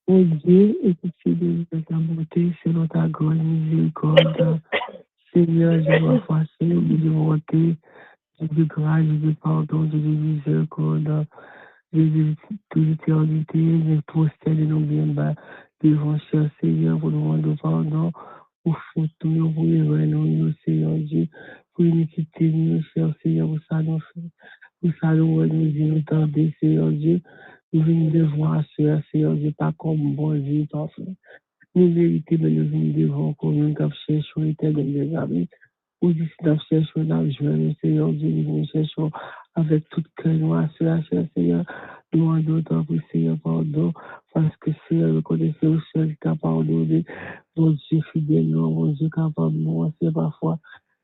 Ô Dieu, et que tu bénisses ta bonté selon ta grande miséricorde. Seigneur, je dois passer, de volonté, de grâce, de pardon, de miséricorde, de toute éternité, de prosterne nos bien bas, devant cher Seigneur, pour nous rendre pardon, pour faute nous, pour les nous, Seigneur Dieu, pour l'iniquité, nous, cher Seigneur, pour ça nous fait. Pour ça nous nous entendez, Seigneur Dieu, nous venons devant Seigneur Dieu, pas comme bon Dieu, parfait. Nous méritons, mais nous venons devant, comme nous avons cherché l'éternel des amis. Ou d'ici nous cherchons, nous jouons, Seigneur Dieu, nous cherchons avec toute cœur, nous assurons, Seigneur, nous en d'autant pour Seigneur, pardon, parce que Seigneur, nous connaissons le seul qui a pardonné, mon Dieu fidèle, mon Dieu capable, nous c'est parfois,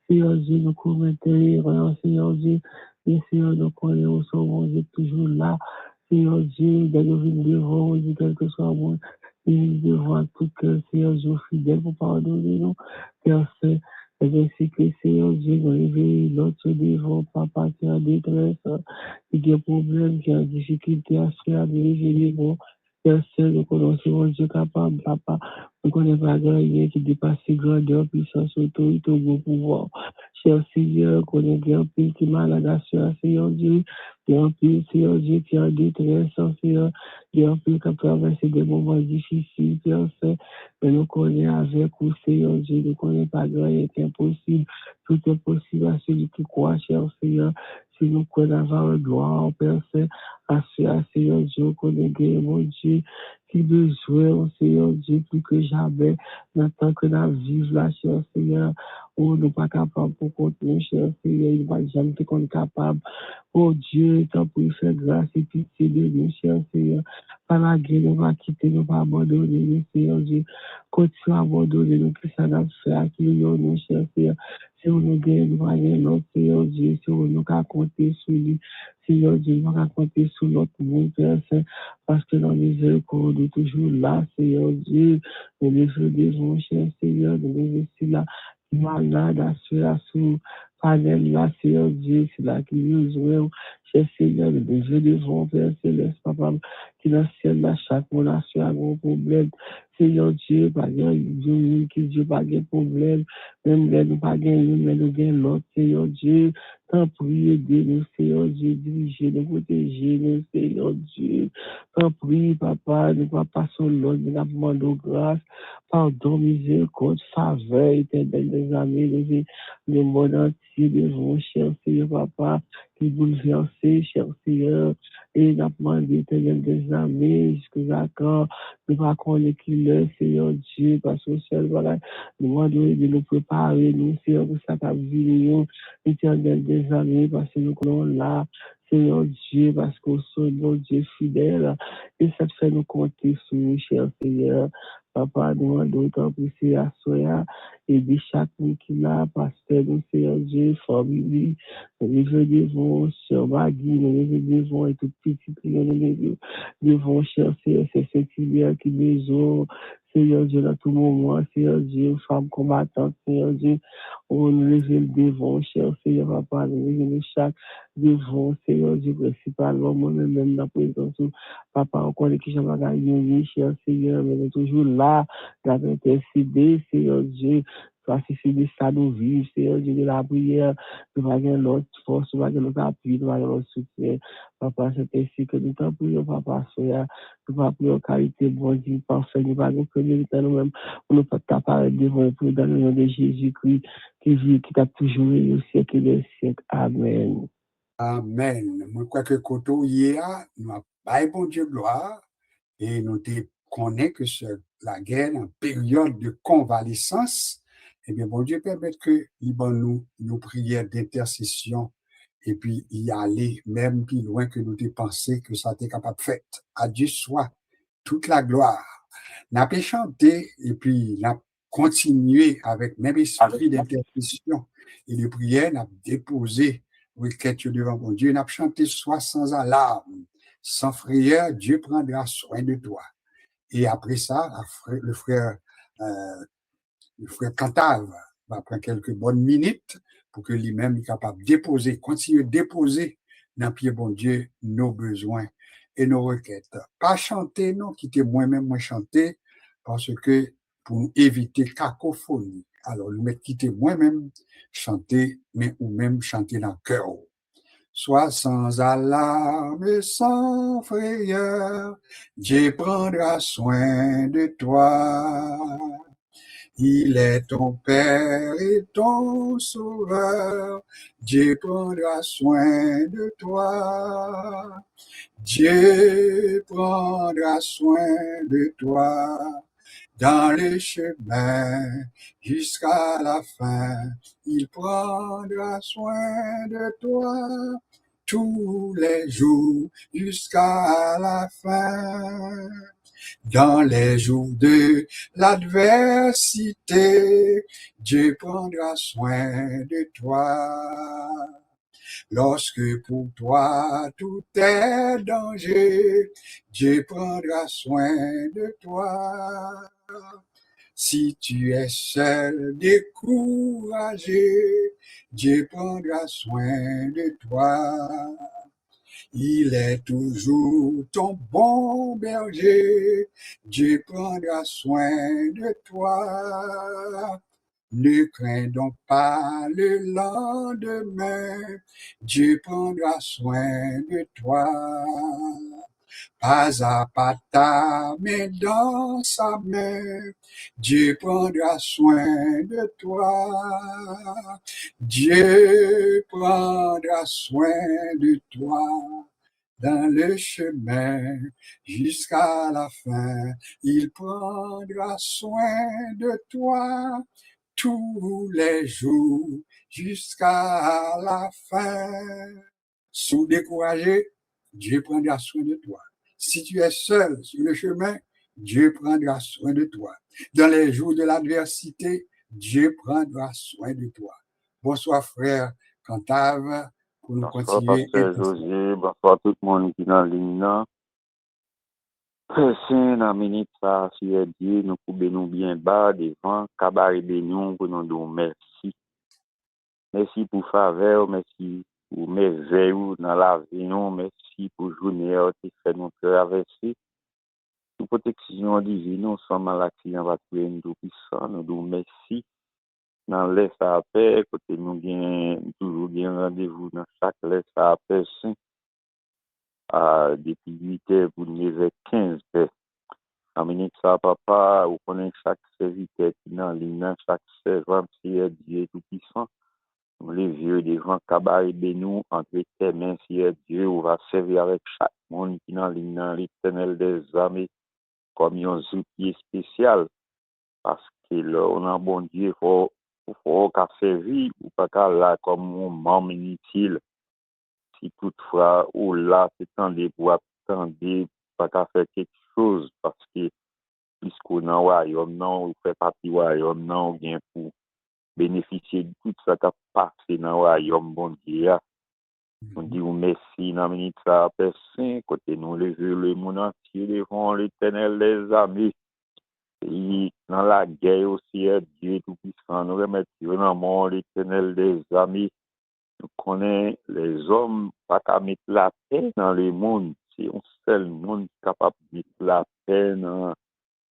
Seigneur Dieu, nous commettons l'erreur, Seigneur Dieu, et Seigneur, nous connaissons, mon Dieu, toujours là, Seigneur Dieu, dans nos vies devant, Dieu, quel que soit moi, nous devons tout cœur, Seigneur Dieu, fidèle pour pardonner nous, Père Saint, et ainsi que Seigneur Dieu, nous réveille notre devant, papa qui a détresse, qui a des problèmes, qui a des difficultés à se faire, les bons. Père Saint, nous connaissons mon Dieu capable, papa. Nous connaissons pas rien qui dépasse grandeur, puissance, autorité, au bon pouvoir. Cher Seigneur, connaît bien plus qui malade à Seigneur Dieu, bien plus, Seigneur Dieu, qui a détresse, Seigneur, bien plus qui a traversé des moments difficiles, Père Saint. Mais nous connaissons avec vous, Seigneur Dieu, nous connaissons pas rien qui est impossible. Tout est possible à celui qui croit, cher Seigneur. Si nous connaissons avoir le droit, Père Saint, à Seigneur Dieu, connaît mon Dieu, qui besoin, Seigneur Dieu, plus que jamais, dans le temps que nous vivons là, cher Seigneur. Oh, nous pas capables pour continuer, cher Seigneur, nous pas jamais qu'on est capable. Oh Dieu, tant pour faire grâce et pitié de nous, cher Seigneur. Par la guerre, nous pas quitter, nous pas abandonner, nous, Seigneur Dieu. Continue à abandonner nous, que ça n'a fait à qui nous, cher Seigneur. Si nous gagnons, nous pas gagner notre Seigneur Dieu, si nous pas compter sur lui, Seigneur Dieu, nous pas compter sur notre monde, Père Saint, parce que dans les écoles, nous toujours là, Seigneur Dieu. Nous les devons, cher Seigneur, nous les ici là, malade, à sous panel là, Seigneur Dieu, c'est là qui nous jouons, cher Seigneur, nous devons, Père Céleste, Papa, qui dans le ciel là, chaque nation a un problème. Seigneur Dieu, pas de qui Dieu pas de problème, même là, nous pas gagner, mais nous gagnons l'autre, Seigneur Dieu. Tant prie, aidez-nous, Seigneur Dieu, dirigez-nous, protégez-nous, Seigneur Dieu. Tant prie, Papa, nous pas passer l'autre, nous demandons grâce, pardon, miséricorde, faveur, éternel des amis, le monde entier devant, cher Seigneur, Papa, qui bouleversé, cher Seigneur, et nous demandons, éternel des amis, jusqu'à quand, nous pas connaître qui est, Seigneur Dieu, parce que seul, voilà, nous demandons de nous préparer, nous, Seigneur, pour ça, ta vie, nous, éternel des amis, parce que nous sommes là, Seigneur Dieu, parce que nous sommes Dieu fidèle, et ça te fait nous compter sur nous, cher Seigneur. Papa, nous demandons d'autant plus à Soya, et de chaque monde qui l'a, pasteur, nous, Seigneur Dieu, famille, nous devons, sur Magui, nous devons, et tout petit, nous devons chercher ces Saint-Hilaire qui besoin, Seigneur Dieu, dans tout moment, Seigneur Dieu, femme combattante, Seigneur Dieu, on nous lève devant, cher Seigneur, Papa, nous lève chaque devant, Seigneur Dieu, principalement, moi-même, dans la présence, Papa, on connaît qui j'aimerais gagner, cher Seigneur, mais nous toujours là, dans intercéder, Seigneur Dieu, parce que c'est de ça nous vivons, Seigneur Dieu, de la prière, nous va gagner notre force, nous va gagner notre appui, nous va gagner notre soutien. Papa, c'est ainsi que nous t'en prions, Papa, Soya, nous va prier en qualité, bon Dieu, parfait, nous va nous connaître nous-mêmes, pour nous pas t'apparaître devant nous, dans le nom de Jésus-Christ, qui vit, qui t'a toujours eu au siècle des siècles. Amen. Amen. Moi, crois que koto hier, nous avons pas bon Dieu gloire et nous connaissons que la guerre en période de convalescence, eh bien, bon Dieu permet que nous nos prières d'intercession et puis y aller même plus loin que nous pensions que ça était capable de faire. À Dieu soit toute la gloire. N'a pas chanté et puis n'a continué avec même esprit d'intercession et de prière, n'a déposé requête devant mon Dieu, n'a chanté soit sans alarme, sans frayeur, Dieu prendra soin de toi. Et après ça, le frère Cantave va prendre quelques bonnes minutes pour que lui-même est capable de déposer, continuer de déposer dans le pied bon Dieu nos besoins et nos requêtes. Pas chanter, non, quitter moi-même, moi chanter, parce que pour éviter cacophonie. Alors, nous mettre quitter moi-même, chanter, mais ou même chanter dans le cœur. Sois sans alarme et sans frayeur, Dieu prendra soin de toi. Il est ton Père et ton Sauveur, Dieu prendra soin de toi. Dieu prendra soin de toi dans les chemins jusqu'à la fin. Il prendra soin de toi tous les jours jusqu'à la fin. Dans les jours de l'adversité, Dieu prendra soin de toi. Lorsque pour toi tout est danger, Dieu prendra soin de toi. Si tu es seul, découragé, Dieu prendra soin de toi. Il est toujours ton bon berger, Dieu prendra soin de toi. Ne crains donc pas le lendemain, Dieu prendra soin de toi. Pas à pas ta main dans sa main, Dieu prendra soin de toi. Dieu prendra soin de toi dans le chemin jusqu'à la fin. Il prendra soin de toi tous les jours jusqu'à la fin. Sous-découragé, Dieu prendra soin de toi. Si tu es seul sur le chemin, Dieu prendra soin de toi. Dans les jours de l'adversité, Dieu prendra soin de toi. Bonsoir frère Cantave, pour nous Bonsoir, continuer. Pasteur José. Bonsoir tout le monde qui est dans la ligne. Très saint, dans la minute, ça, si Dieu, nous pouvons nous bien bas devant, cabaret de nous, pour nous dire merci. Merci pour faveur, merci pour merveille dans la vie, merci pour journée qui fait nous traverser. Pour protection divine, nous sommes à l'accident, va tuer nous puissants, nous disons merci. Dans l'est à paix, côté nous gagnons toujours bien rendez-vous dans chaque l'est à paix saint. Depuis 8 heures pour 9h15. En minute ça, papa, vous connaissez chaque serviteur qui est dans ligne, chaque servant qui est Dieu tout-puissant. Les vieux devant cabaret de nous, entre tes mains, si Dieu, on va servir avec chaque monde qui est dans ligne, l'éternel des armées, comme un outil spécial. Parce que là, on a un bon Dieu, il faut qu'à servir, ou pas qu'à là, comme un membre inutile. Si toutefois, ou là, c'est tendé pour attendre, pas qu'à faire quelque chose, parce que, puisqu'on a un royaume, non, on fait partie du royaume, non, on vient pour bénéficier de tout ça qui a passé dans le royaume, bon Dieu. On dit merci, dans la minute, ça a passé, côté nous, lever le monde entier devant l'éternel des armées. Et dans la guerre aussi, Dieu tout-puissant, nous remercions dans le monde l'éternel des armées. Nous connaissons les hommes pas qu'à mettre la paix dans le monde. C'est un seul monde capable de mettre la paix dans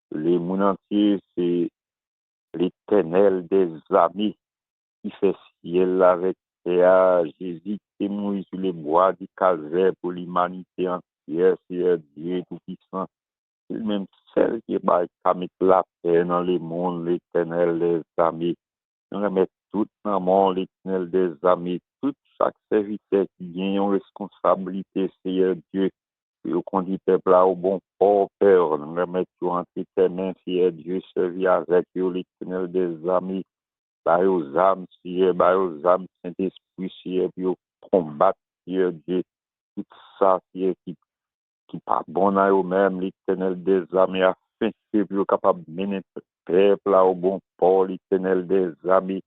le monde entier. C'est l'éternel des armées qui fait ciel avec terre. Jésus qui est mort sur les bois du calvaire pour l'humanité entière. C'est Dieu tout-puissant. C'est le même seul qui va mettre la paix dans le monde, l'éternel des armées. Nous remettons tout dans le monde, l'éternel des armées, tout chaque serviteur qui gagne une responsabilité, Seigneur Dieu, pour conduire le peuple au bon port, Père. Nous remettons entre tes mains, Seigneur Dieu, servir avec l'éternel des armées, par aux âmes, Seigneur, par aux âmes, Saint-Esprit, Seigneur, pour combattre, Seigneur Dieu, tout ça, Seigneur, qui pas bon à eux-mêmes, l'éternel des armées, afin que vous capable de mener le peuple au bon port, l'éternel des armées.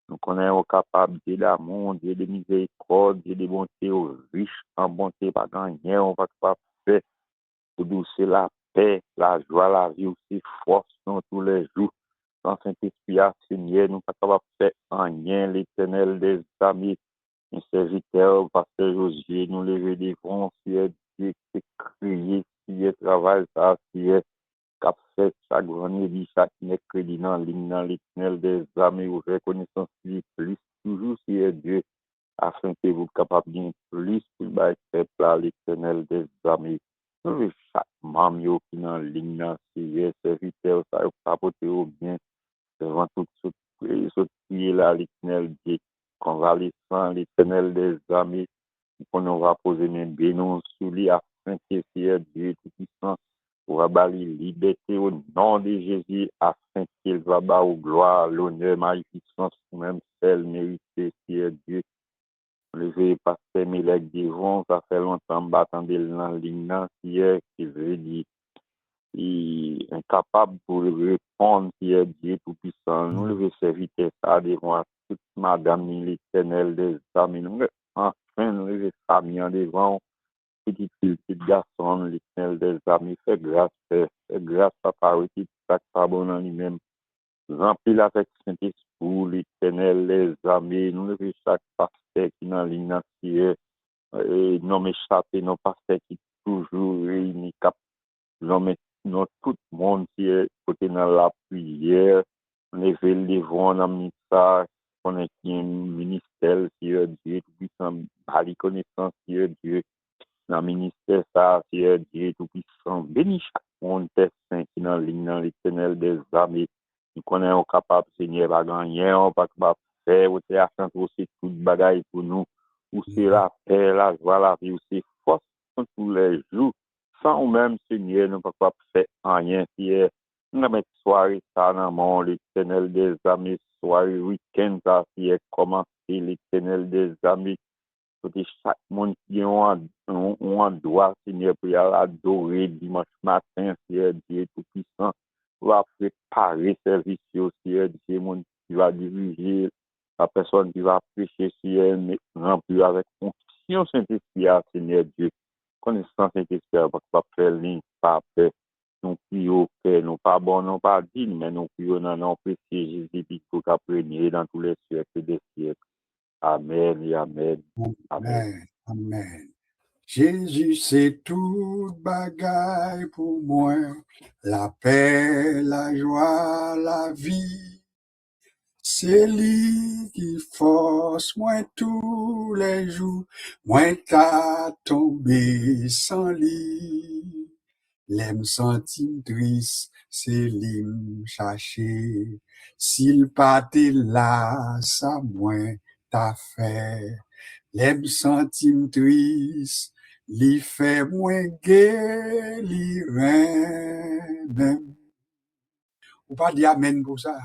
Nous connaissons capable de l'amour, Dieu de miséricorde, Dieu de bonté aux riches, en bonté, pas gagner, on va pas faire pour doucer la paix, la joie, la vie aussi, force dans tous les jours. Sans Saint-Esprit, Seigneur, nous pas capable de faire rien, l'éternel des armées. Un serviteur, pasteur Josué, nous lever devant, si Dieu qui crié, si travail, ça, si cap fait chaque vendredi, chaque mercredi dans l'éternel des armées, ou reconnaissance plus, toujours si Dieu, afin que vous capable bien plus pour le peuple à l'éternel des armées. Nous, chaque membre qui est dans ligne, si serviteur, ça va apporter au bien, devant tout ce qui est là, l'éternel Dieu, convalescent, l'éternel des armées, qu'on va poser mes bénons sous lui, afin que Dieu tout-puissant, pour avoir la liberté au nom de Jésus, afin qu'il va avoir au gloire, l'honneur, magnificence, même celle méritée, Seigneur Dieu. Le pasteur Mélèque Devon, ça fait longtemps que j'attendais dans la ligne, Seigneur, qui veut dire, il est incapable pour répondre, Seigneur Dieu tout-puissant. Nous le serviteur, ça devant toute madame l'éternel des armées. Enfin, nous le famille devant petit garçon, l'éternel des armées, fait grâce, papa, qui chaque pas bon en lui-même. Remplis avec Saint-Esprit, l'éternel des armées, nous levons chaque pasteur qui est dans l'initiative, et non m'échapper, nos pasteurs qui toujours réunis, non tout le monde qui est côté dans la prière, lever les vents dans ça, on est qui un ministère, qui est Dieu, tout-puissant, par les connaissances, qui est Dieu. Dans le ministère, ça, c'est Dieu tout-puissant. Bénis chaque monde, Père Saint, qui est dans l'éternel des armées. Nous connaissons capable, Seigneur, pas gagner, on pas capable de faire, ou c'est à aussi toute bagaille pour nous. Ou c'est la paix, la joie, la vie, ou c'est force, bénédiction tous les jours. Sans ou même, Seigneur, nous ne pouvons pas faire rien. Hier, nous avons soirée ça dans le monde, l'Éternel des amis, soirée week-end, ça, hier, commencé, l'Éternel des amis. Côté chaque monde qui a un droit, Seigneur, pour y adorer dimanche matin, Seigneur Dieu Tout-Puissant, pour préparer service, Seigneur Dieu, monde qui va diriger, la personne qui va prêcher, Seigneur, remplir avec confiance Saint-Esprit, Seigneur Dieu. Connaissance Saint-Esprit, pas faire ligne, pas paix. Nous prions, Père, nous pas bon, nous pas dignes, mais nous prions dans nos précieux Jésus, pour qu'après dans tous les siècles des siècles. Amen et amen. Amen. Amen. Jésus, c'est tout bagaille pour moi, la paix, la joie, la vie. C'est lui qui force moi tous les jours, moi qu'à tomber sans lui. L'aime sentim triste, c'est l'im chercher. S'il pas là, ça moins t'a fait. L'aime sentim triste, li fait moins gai, li même. Ou pas dire amen pour ça.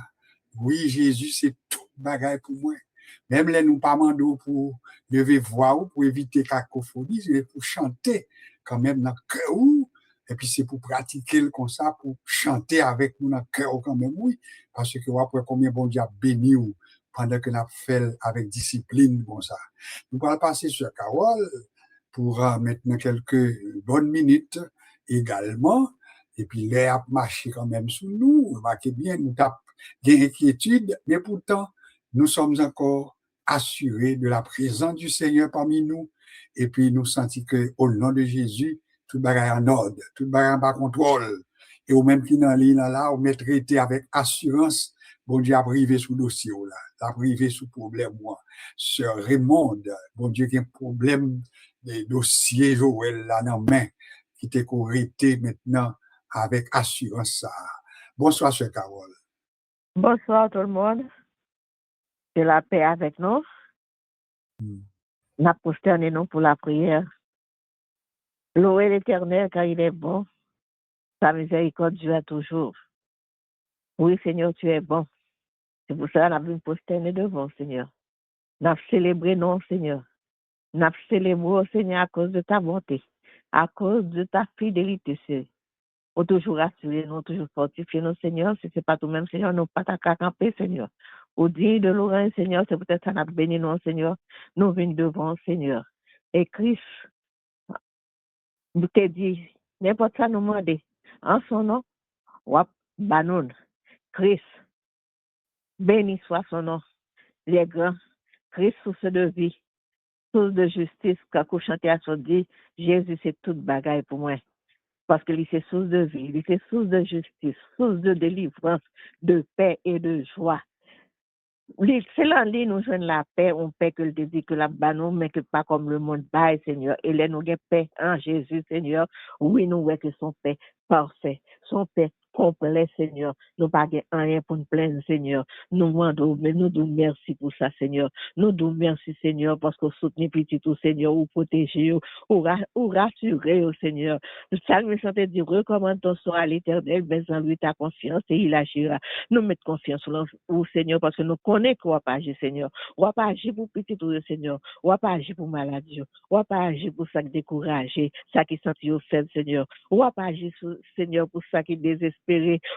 Oui, Jésus, c'est tout bagaille pour moi. Même les nous pas mandou pour lever voix ou pour éviter cacophonie, c'est pour chanter quand même dans le cœur. Et puis c'est pour pratiquer le comme ça, pour chanter avec nous dans le cœur quand même, oui. Parce que après combien bon Dieu a béni ou pendant que nous fait avec discipline comme ça. Nous allons passer sur Carole pour maintenant quelques bonnes minutes également. Et puis l'air a marché quand même sous nous. Remarquez bien, nous avons des inquiétudes, mais pourtant, nous sommes encore assurés de la présence du Seigneur parmi nous. Et puis nous sentons qu'au nom de Jésus, tout le bagage en ordre, tout le bagage en contrôle. Et au même qui dans l'île là, on met traité avec assurance. Bon Dieu a privé sous dossier là, a privé sous problème moi. Sœur Raymond, bon Dieu qui a un problème de dossier Joël là dans main qui t'est correcté maintenant avec assurance ça. Bonsoir Sœur Carole. Bonsoir tout le monde. Que la paix avec nous. N'a prosterné nous pour la prière. Louez l'Éternel car il est bon. Sa miséricorde dure toujours. Oui, Seigneur, tu es bon. C'est pour ça qu'on a vu prosterner devant, Seigneur. N'a célébré non, Seigneur. N'a célébré, Seigneur, à cause de ta bonté, à cause de ta fidélité, Seigneur. Pour toujours rassurer nous, toujours fortifier nous, Seigneur. Si ce n'est pas tout-même, Seigneur, nous pas qu'à camper, Seigneur. Au digne de Laurent, Seigneur, c'est peut-être ça n'a béni nous, Seigneur. Nous venons devant, Seigneur. Et Christ, vous te dit, n'importe ça nous demander. En son nom, wap banon. Christ, béni soit son nom. Les grands, Christ, source de vie, source de justice, quand vous chantez à son dit, Jésus, c'est toute bagaille pour moi. Parce que lui, c'est source de vie, lui, c'est source de justice, source de délivrance, de paix et de joie. C'est là, nous joignons la paix, on paix que le dit que la banon, mais que pas comme le monde bail, Seigneur. Et là, nous avons paix en Jésus, Seigneur. Oui, nous voyons que son paix parfait, son paix complet, Seigneur. Nous pas rien pour nous plaindre, Seigneur. Nous demandons, mais nous disons merci pour ça, Seigneur. Nous disons merci, Seigneur, parce que soutenez petit tout, Seigneur, ou protégez, ou rassurez, Seigneur. Le Salme chanté dit, recommande ton sort à l'Éternel, mais en lui ta confiance et il agira. Nous mettons confiance au Seigneur parce que nous connaissons qu'on va pas agir, Seigneur. On va pas agir pour petit tout, Seigneur. On va pas agir pour maladie. On va pas agir pour ça qui découragé, ça qui sentit au faible, Seigneur. On va pas agir, Seigneur, pour ça qui désespéré.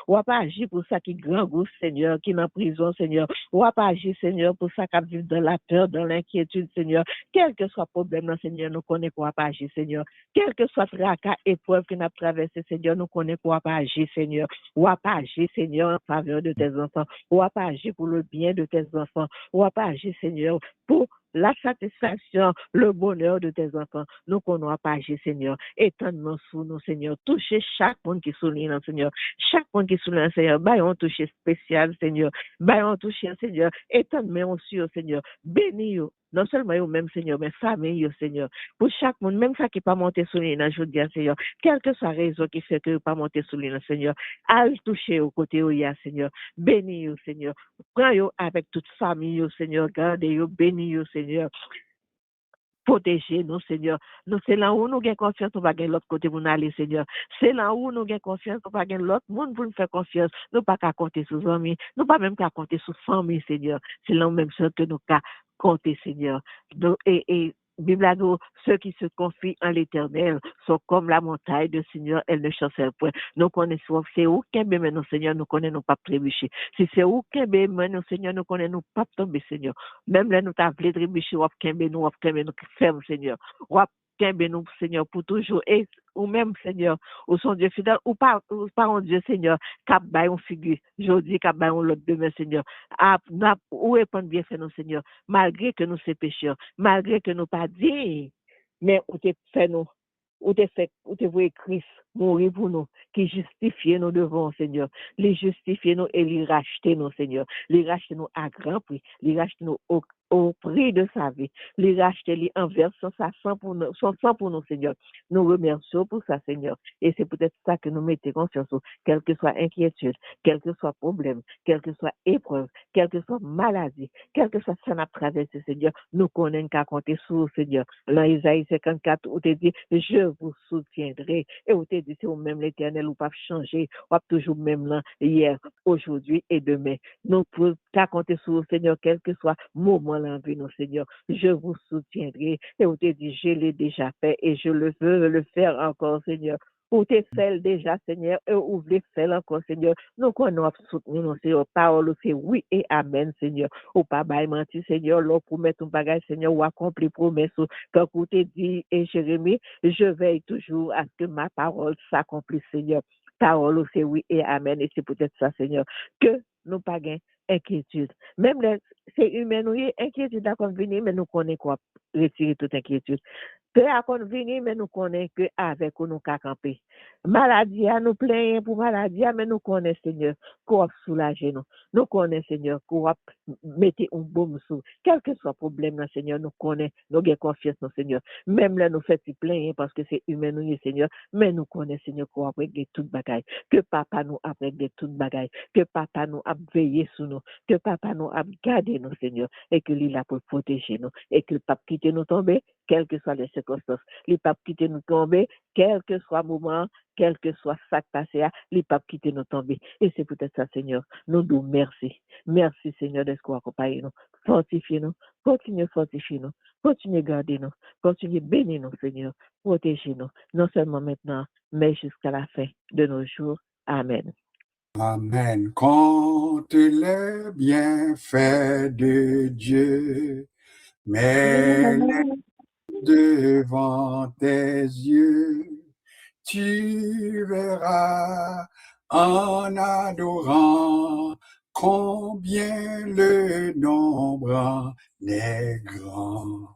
On va pas agir pour ça qui grand goût, Seigneur, qui est en prison, Seigneur. On va pas agir, Seigneur, pour ça qui vit dans la peur, dans l'inquiétude, Seigneur. Quel que soit le problème, Seigneur, nous connaissons qu'on va pas agir, Seigneur. Quel que soit le tracas, épreuve que nous avons traversé, Seigneur, nous connaissons qu'on va pas agir, Seigneur. On va pas agir, Seigneur, en faveur de tes enfants. On va pas agir pour le bien de tes enfants. On va pas agir, Seigneur, pour la satisfaction, le bonheur de tes enfants. Nous qu'on va pas agir, Seigneur. Étends-nous sous nous, Seigneur. Touchez chaque monde qui souligne, Seigneur. Chaque monde qui souligne, Seigneur. Baillons toucher spécial, Seigneur. Baillons toucher, Seigneur. Étends-nous aussi, Seigneur. Bénis, non seulement vous même, Seigneur, mais famille, Seigneur. Pour chaque monde, même ça qui n'est pas monté sous l'île, je dis, Seigneur, quelle que soit la raison qui fait que vous pas monté sous l'île, Seigneur, à le toucher au côté où il y a, Seigneur. Bénis, Seigneur. Prends-vous avec toute famille, Seigneur. Gardez-vous, bénis, Seigneur. Protégez nous, Seigneur. Nous, c'est là où nous avons confiance, nous ne pas l'autre côté pour nous aller, Seigneur. C'est là où nous avons confiance, nous ne pas l'autre monde pour nous faire confiance. Nous ne pas qu'à compter sur les amis, nous pas même qu'à compter sur famille, Seigneur. C'est là où même ça que nous qu'à compter, Seigneur. Et Bible a dit, ceux qui se confient en l'Éternel sont comme la montagne de Seigneur, elle ne chancelle point. Nous connaissons, c'est où qu'un bémé, nous, Seigneur, nous connaissons pas trébucher. Si c'est où qu'un bémé, nous, Seigneur, nous connaissons pas tomber, Seigneur. Même là, nous t'avons trébucher, ou qu'un bémé, nous ferme, Seigneur. Ou qu'un bémé, nous, Seigneur, pour toujours. Et, ou même, Seigneur, ou son Dieu fidèle, ou pas un Dieu, Seigneur, cap bail on figure. Aujourd'hui, cap bail on l'autre demain, Seigneur. Où est pas bien fait, nous, Seigneur, malgré que nous sommes pécheurs, malgré que nous pas dit, mais où t'es fait nous, où t'es voué Christ mourir pour nous, qui justifie nous devant, Seigneur, les justifier nous et les racheter nous, Seigneur, les racheter nous à grand prix, les racheter nous au prix de sa vie, les racheter les envers son sang pour nous, Seigneur. Nous remercions pour ça, Seigneur. Et c'est peut-être ça que nous mettons confiance, quelle que soit inquiétude, quel que soit problème, quelle que soit épreuve, quelle que soit maladie, quel que soit ça n'a traversé, Seigneur, nous connaissons qu'à compter sur, Seigneur. Dans Isaïe 54, où tu dis, je vous soutiendrai. Et où tu dis, c'est au même l'Éternel, ou pas changer, ou toujours même là, hier, aujourd'hui et demain. Nous pouvons qu'à compter sur, Seigneur, quel que soit moment là, nous, Seigneur. Je vous soutiendrai. Et où tu dis, je l'ai déjà fait et je le veux le faire encore, Seigneur. Ou t'es fait déjà, Seigneur, et ou voulez faire encore, Seigneur. Nous connaissons soutenir, Seigneur. Parole, c'est oui et amen, Seigneur. Ou pas bail menti, Seigneur, l'on promet ton bagage, Seigneur, ou accompli promesse. Quand vous t'es dit, et Jérémie, je veille toujours à ce que ma parole s'accomplisse, Seigneur. Parole, c'est oui et amen. Et c'est peut-être ça, Seigneur, que nous pas gain inquiétude. Même c'est humain, nous inquiétude à convenir, mais nous connaissons quoi retirer toute inquiétude. Peu à convenir, mais nous connaissons que avec nous qu'à camper. Maladie, nous plaignons pour maladie, mais nous connaissons, Seigneur, qu'on soulager nous. Nous connaissons, Seigneur, qu'on mettre un baume sur. Quel que soit le problème, Seigneur, nous connaissons, nous avons confiance, dans Seigneur. Même là, nous faisons plaindre parce que c'est humain, nous, Seigneur, mais nous connaissons, Seigneur, qu'on a réglé toute bagaille. Que papa nous a réglé toute bagaille. Que papa nous a veillé sur nous. Que papa nous a gardé nous, Seigneur, et que lui, là, pour protéger nous. Et que le pape quitte nous tomber, quelles que soient les circonstances. Les papes quitte nous tomber, quel que soit le moment, quel que soit ça qui passe, les papes quitte nous tomber. Et c'est peut-être ça, Seigneur. Nous nous merci. Merci, Seigneur, de ce qu'on accompagne nous. Fortifiez-nous. Continuez fortifier nous. Continuez garder nous. Continuez bénir nous, Seigneur. Protégez-nous. Non seulement maintenant, mais jusqu'à la fin de nos jours. Amen. Amen. Compte les bienfaits de Dieu, mais devant tes yeux, tu verras en adorant combien le nombre en est grand.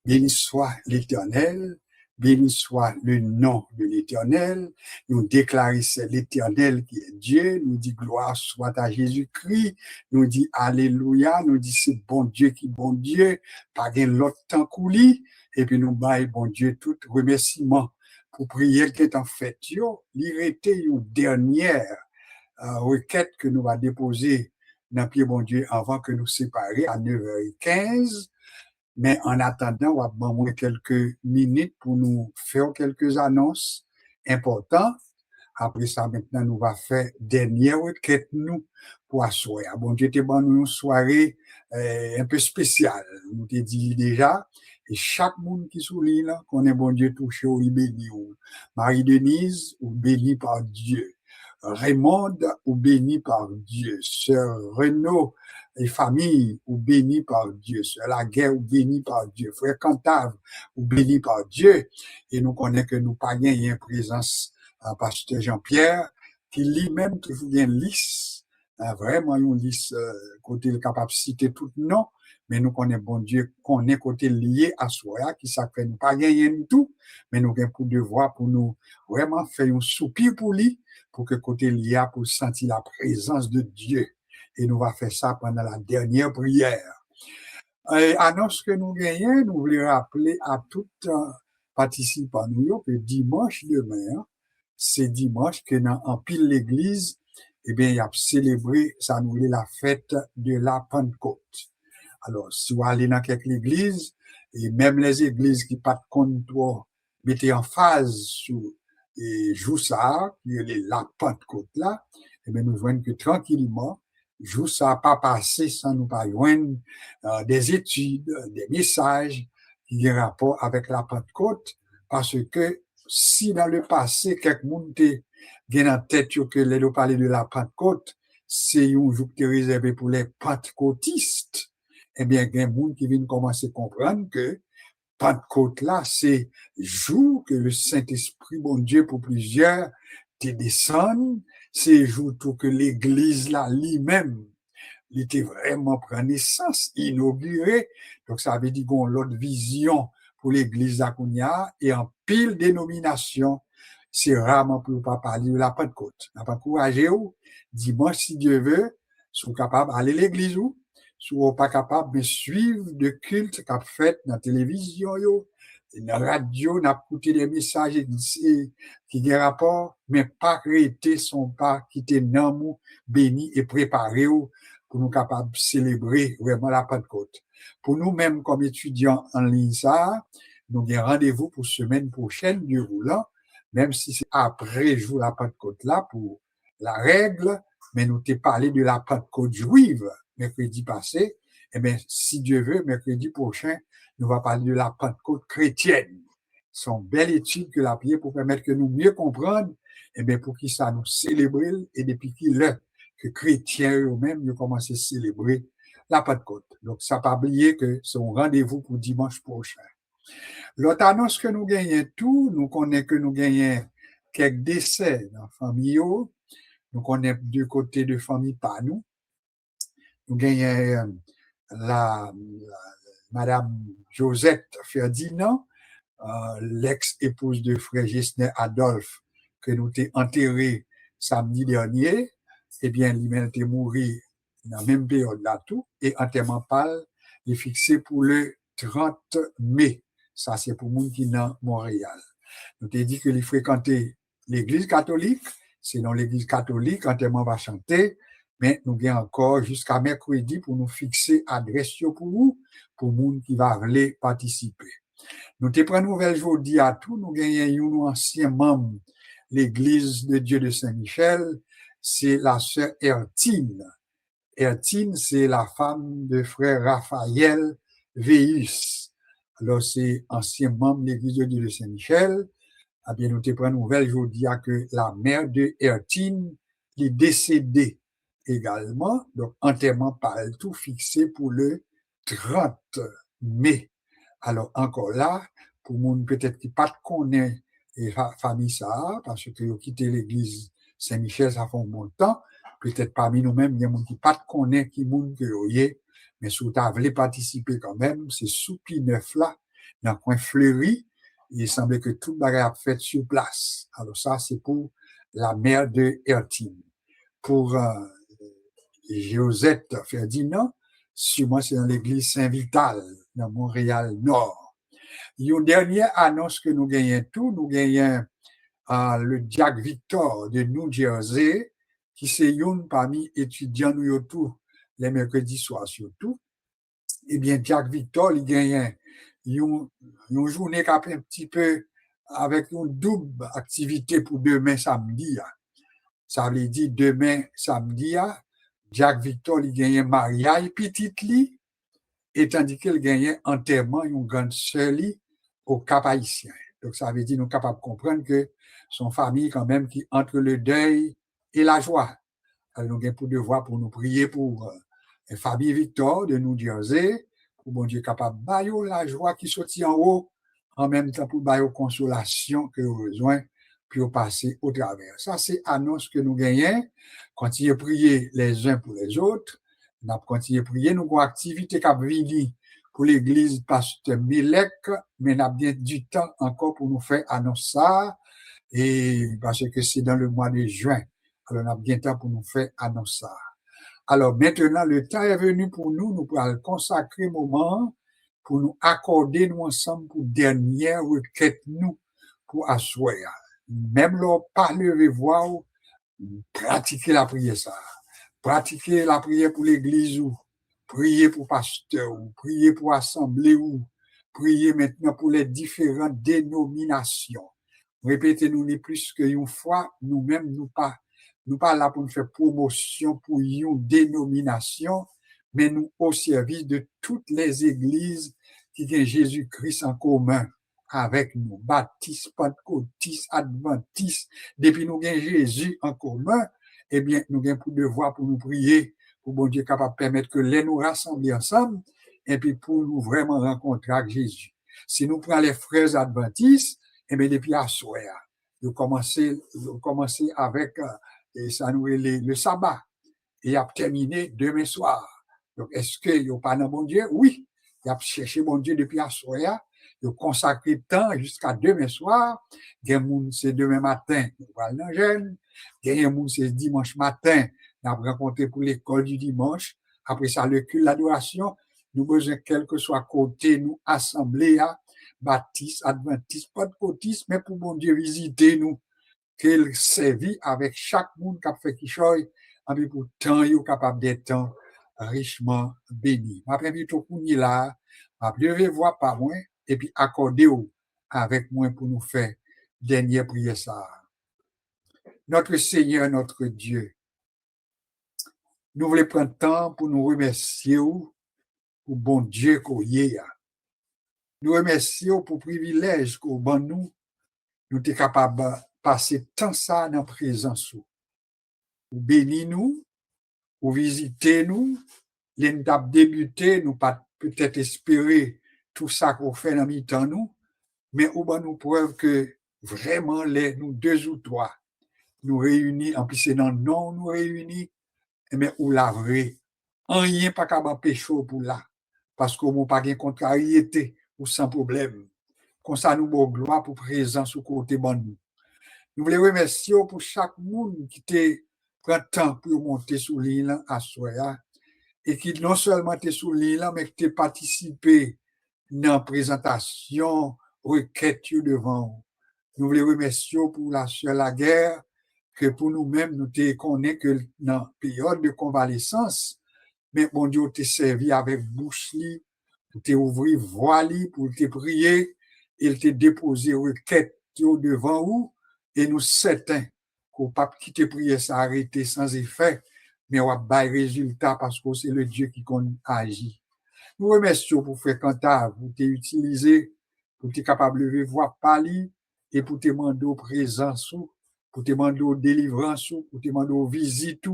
Béni soit l'Éternel, béni soit le nom de l'Éternel. Nous déclarons c'est l'Éternel qui est Dieu. Nous dit gloire soit à Jésus-Christ. Nous dit alléluia. Nous dit c'est bon Dieu qui bon Dieu. Pas gain l'autre temps coulis. Et puis nous baillons bon Dieu tout remerciement pour prier qui est en fait. L'irrité une dernière requête que nous va déposer dans pied bon Dieu avant que nous séparions à 9h15. Mais en attendant, on va prendre quelques minutes pour nous faire quelques annonces importantes. Après ça, maintenant, nous va faire dernière requête nous pour asseoir. Bon Dieu, t'es bon nous une soirée un peu spéciale. Nous t'ai dit déjà, et chaque monde qui souligne là, qu'on est bon Dieu touché ou béni ou Marie-Denise ou béni par Dieu. Raymond ou béni par Dieu. Sœur Renaud et famille ou béni par Dieu. Sœur Laguerre ou béni par Dieu. Frère Cantave ou béni par Dieu. Et nous connaissons que nous pas gagné une présence pasteur Jean-Pierre, qui lui-même trouve une liste, vraiment une liste côté le capable de citer tout nom, mais nous connaissons bon Dieu, qu'on est côté lié à soi, qui s'appelle nous pas gagner du tout, mais nous avons pour devoir pour nous vraiment faire un soupir pour lui, pour que côté lié pour sentir la présence de Dieu. Et nous va faire ça pendant la dernière prière. Annonce que nous gagnons, nous voulons rappeler à tout participant nous que dimanche demain, c'est dimanche que dans en pile l'église, eh bien, il a célébré, ça nous est la fête de la Pentecôte. Alors, si vous allez dans quelques églises, et même les églises qui pas de compte pour mettre en phase sur et joue ça, qui est la Pentecôte là, et bien nous voyons que tranquillement, joue ça pas passer sans nous pas joindre des études, des messages qui ont rapport avec la Pentecôte, parce que si dans le passé, quelqu'un gen en tête que les parler de la Pentecôte, c'est un jour qui est réservé pour les pentecôtistes. Eh bien, il y a des gens qui viennent commencer à comprendre que Pentecôte là, c'est jour que le Saint-Esprit, bon Dieu, pour plusieurs, te descend, c'est jour tout que l'Église là, lui-même, il était vraiment pris naissance, inauguré. Donc, ça veut dire qu'on a l'autre vision pour l'Église là qu'on y a, et en pile dénomination, c'est rarement pour ne pas parler de la Pentecôte. On n'a pas encouragé ou, dimanche, si Dieu veut, sont capables d'aller à l'église ou, sont pas capables de suivre de culte qu'a fait dans la télévision, yo, dans la radio, on a écouté des messages qui ont rapport, mais pas arrêter son pas, quitter non béni et préparé pour nous capables de célébrer vraiment la Pentecôte. Pour nous-mêmes, comme étudiants en ligne, ça, nous avons rendez-vous pour semaine prochaine du roulant, même si c'est après jour la Pentecôte là pour la règle, mais nous t'ai parlé de la Pentecôte juive mercredi passé. Eh bien, si Dieu veut, mercredi prochain, nous va parler de la Pentecôte chrétienne. C'est une belle étude que la prière pour permettre que nous mieux comprendre, eh bien, pour qui ça nous célébrer et depuis qu'il est que chrétiens eux-mêmes, nous commencent à célébrer la Pentecôte. Donc, ça pas oublier que c'est un rendez-vous pour dimanche prochain. L'autre annonce que nous gagnons tout, nous connaissons que nous gagnons quelques décès dans la famille. Nous connaissons du côté de famille pas nous. Nous gagnons Madame Josette Ferdinand, l'ex-épouse de frère Gesner Adolphe, que nous t'ai enterré samedi dernier. Eh bien, lui-même était mort dans la même période là tout, et enterrement pâle est fixé pour le 30 mai. Ça, c'est pour monde qui est dans Montréal. Nous t'ai dit que il fréquentait l'église catholique. C'est dans l'église catholique, enterrement va chanter. Mais nous avons encore jusqu'à mercredi pour nous fixer adresse pour vous, pour monde qui va vouloir participer. Nous te prenons nouvelle aujourd'hui à tout. Nous gagnons un ancien membre de l'église de Dieu de Saint-Michel. C'est la sœur Ertine. Ertine, c'est la femme de frère Raphaël Veus. Alors, c'est ancien membre de l'église de Dieu de Saint-Michel. Eh bien, nous te prenons nouvelle aujourd'hui à que la mère de Ertine est décédée également. Donc, enterrement par tout fixé pour le 30 mai. Alors, encore là, pour moun peut-être qui pas connaît et famille ça, parce que ils ont quitté l'église Saint-Michel, ça fait un bon temps. Peut-être parmi nous-mêmes, il y a des gens qui pas connaît qui moun que yoye, mais si vous voulez participer quand même, c'est sous P9 là, dans le coin Fleury. Il semblait que tout le bagage a fait sur place. Alors ça, c'est pour la mère de Ertine. Pour Josette Ferdinand, sûrement c'est dans l'église Saint-Vital, dans Montréal-Nord. Il y a une dernière annonce que nous gagnons tout. Nous gagnons le Jack Victor de New Jersey, qui c'est une parmi étudiants nous tous les mercredis soirs surtout. Eh bien, Jack Victor, il gagne une journée qui a un petit peu avec une double activité pour demain samedi. Ça veut dire demain samedi, Jack Victor, il gagne mariage petite li, et tandis qu'il gagne enterrement une grande sœur li au Cap Haïtien. Donc, ça veut dire nous sommes capables de comprendre que son famille, quand même, qui entre le deuil et la joie. Alors, nous avons pour devoir pour nous prier pour Fabien Victor de New Jersey, pour bon Dieu capable de bailler la joie qui sortit en haut, en même temps pour bailler consolation que vous avez besoin pour passer au travers. Ça, c'est annonce que nous gagnons. Continuez à prier les uns pour les autres. Nous continuons à prier. Nous avons une activité qui a vini pour l'église Pasteur Milek, mais nous avons bien du temps encore pour nous faire annoncer ça, et parce que c'est dans le mois de juin. Alors, nous avons bien temps pour nous faire annoncer ça. Alors, maintenant, le temps est venu pour nous pourrons consacrer un moment pour nous accorder nous ensemble pour dernière requête nous pour asseoir. Même là, pas lever voix, pratiquer la prière ça. Pratiquer la prière pour l'église ou priez pour pasteur, ou priez pour assemblée, ou priez maintenant pour les différentes dénominations. Répétez-nous les plus qu'une fois, nous-mêmes, nous pas là pour nous faire promotion pour une dénomination, mais nous au service de toutes les églises qui ont Jésus-Christ en commun avec nous, baptistes, pentecôtistes, adventistes, depuis nous avons Jésus en commun, eh bien, nous avons pour devoir pour nous prier, pour bon Dieu capable de permettre que les nous rassembler ensemble, et puis pour nous vraiment rencontrer avec Jésus. Si nous prenons les frères adventistes, eh bien, depuis à soir, nous commençons avec, et ça nous est le sabbat, et a terminé demain soir. Donc, est-ce que il n'y a pas de bon Dieu? Oui. Il a cherché bon Dieu depuis à soir, il a consacré temps jusqu'à demain soir. Il y a des gens, c'est demain matin, nous allons dans jeûne. Il y a des gens, c'est dimanche matin, nous avons rencontré pour l'école du dimanche. Après ça, le culte, l'adoration. Nous besoin, quel que soit côté, nous assembler à baptiste, adventiste, pentecôtiste, mais pour bon Dieu visiter nous, qu'il servit avec chaque monde qui a fait qui choisit, en puis pour temps, il est capable d'être richement béni. Ma invite au Kouni là, ma lever voix par moi, et puis accorder avec moi pour nous faire dernière prière ça. Notre Seigneur, notre Dieu, nous voulons prendre temps pour nous remercier pour bon Dieu qu'on y est. Nous remercions pour le privilège qu'on ban nous sommes capables de passer tant ça dans la présence. Ou bénir nous, ou visiter nous, l'étape débuter, nous pas peut-être espérer tout ça qu'on fait dans mi-temps nous, mais ou ben nous preuve que vraiment nous deux ou trois nous réunis, en plus c'est dans non nous réunis, mais ou la vraie, rien pas capable péché pour là, parce qu'on n'a pas de contrariété ou sans problème. Comme ça nous bon gloire pour présence au côté bon nous. Nous voulons remercier pour chaque monde qui prend temps pour monter sur l'île à Soya et qui non seulement était sur l'île, mais qui participé dans la présentation, requête devant. Nous voulons remercier pour la sœur la guerre, que pour nous-mêmes, nous te connaissons que dans la période de convalescence, mais bon Dieu te servi avec bouche li, pour te ouvrir voix li, pour te prier, il te déposer requête devant vous, et nous certains qu'on pas quitter prier ça arrêter sans effet, mais on va bailler résultat parce que c'est le Dieu qui agit. Nous remercions pour fréquenter, pour t'utiliser, pour être capable de lever voix parler et pour te demander présence, pour te demander délivrance, pour te demander visite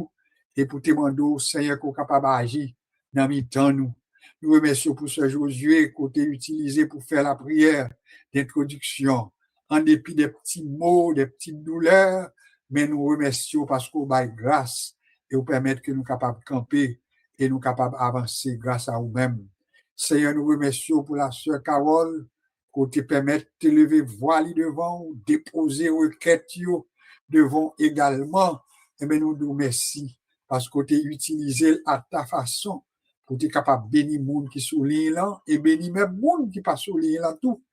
et pour te demander au Seigneur qu'on est capable d'agir dans le temps nous. Nous remercions pour ce Josué qu'on t'a utilisé pour faire la prière d'introduction, en dépit des petits mots, des petites douleurs, mais nous remercions parce qu'on a grâce et vous permettre que nous capables de camper et nous capables d'avancer grâce à vous-même. Seigneur, nous remercions pour la sœur Carole, qu'on te permette de lever voix devant, déposer requête devant également. Et bien, nous nous remercions parce qu'on t'a utilisé à ta façon pour être capable de bénir les gens qui sont sur l'île et bénir même les gens qui ne sont pas sur l'île tout,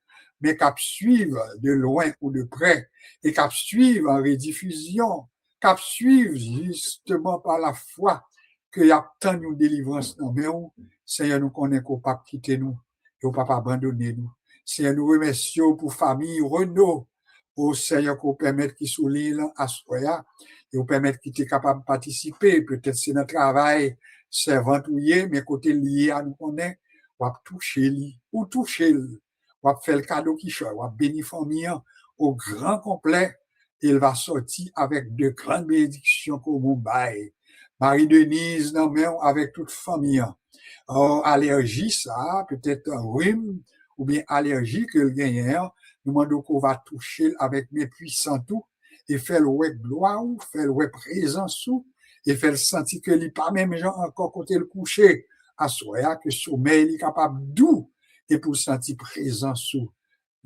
mais qui suivent de loin ou de près et qui suivent en rediffusion, qui suivent justement par la foi qu'il y a tant de délivrance dans nous. Seigneur, nous connaissons qu'on ne peut pas quitter nous et qu'on ne peut pas abandonner nous. Seigneur, nous remercions pour famille Renaud, au Seigneur qu'on permette qu'ils soient l'île à Soya et qu'on permette qu'ils soient capables de participer. Peut-être c'est notre travail servantouillé, mais côté lié à nous connaître, on va toucher lui, ou toucher lui, on va faire le cadeau qui choisit, on va bénir famille au grand complet. Il va sortir avec de grandes bénédictions comme on bail. Marie-Denise, non, mais avec toute famille. Allergie, ça, peut-être un rhume, ou bien allergie que le gagnant, nous demandons qu'on va toucher avec mes puissants tout, et faire le gloire, faire le présence, et faire sentir que n'est pas même gens encore côté le coucher, à soi, que sommeil est capable d'où, et pour sentir présence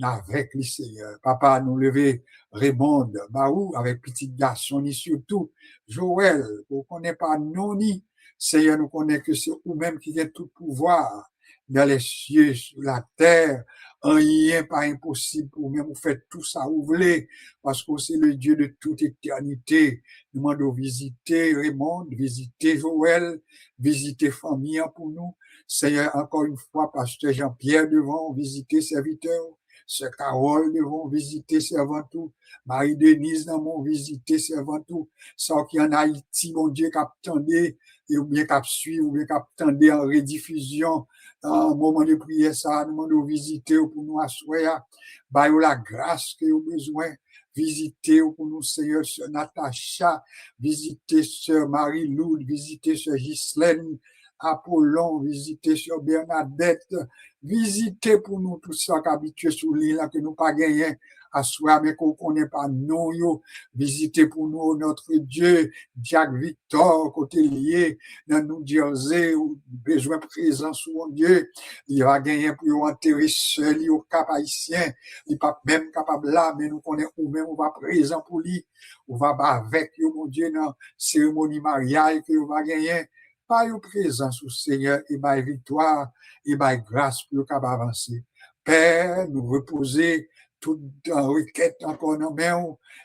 avec le Seigneur. Papa, nous lever, Raymond, Baou, avec petit garçon, ni surtout, Joël, on connaît pas non ni, Seigneur, nous connaît que c'est vous-même qui a tout pouvoir, dans les cieux, sur la terre. Rien pas impossible pour même vous faites tout ça, vous voulez, parce que c'est le Dieu de toute éternité. Nous demandons visiter Raymond, visiter Joël, visiter famille pour nous. Seigneur, encore une fois, pasteur Jean-Pierre devant visiter serviteurs, sœur Carole devant visiter servant tout, Marie-Denise dans mon visiter servant tout, ça qui en Haïti, mon Dieu, qu'attendez, et ou bien qu'à suivre, ou bien qu'attendez en rediffusion, en moment de prière, ça, nous demandons visiter pour nous asseoir, bah, la grâce que vous besoin, visiter pour nous, Seigneur, sœur Natacha, visiter sœur Marie-Lourdes, visiter sœur Ghislaine, Apollon, visiter sur Bernadette, visiter pour nous tout ça qu'habitué sous l'île, que nous pas gagné à soi, mais qu'on connaît pas non, yo, visiter pour nous notre Dieu, Jacques Victor, côté lié, dans New Jersey, ou besoin présent sous mon Dieu, il va gagner pour enterrer seul, au Cap Haïtien, il pas même capable là, mais nous connaissons ou même on va présent pour lui, on va avec yo, mon Dieu, dans cérémonie mariage que on va gagner, par une présence au Seigneur et par victoire et par grâce pour le avancer. Père, nous reposer toute requête encore dans main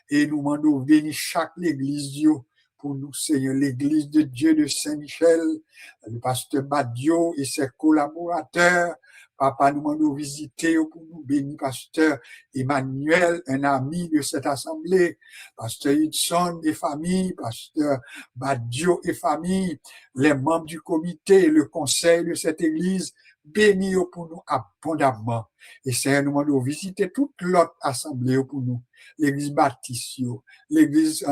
et nous demandons bénir chaque église pour nous, Seigneur, l'église de Dieu de Saint-Michel, le pasteur Badio et ses collaborateurs. Papa, nous demandons visiter pour nous bénir pasteur Emmanuel, un ami de cette assemblée, pasteur Hudson et famille, pasteur Badio et famille, les membres du comité et le conseil de cette église, bénis pour nous abondamment. Et Seigneur, nous demandons visiter toute l'autre assemblée pour nous, l'église baptiste, l'église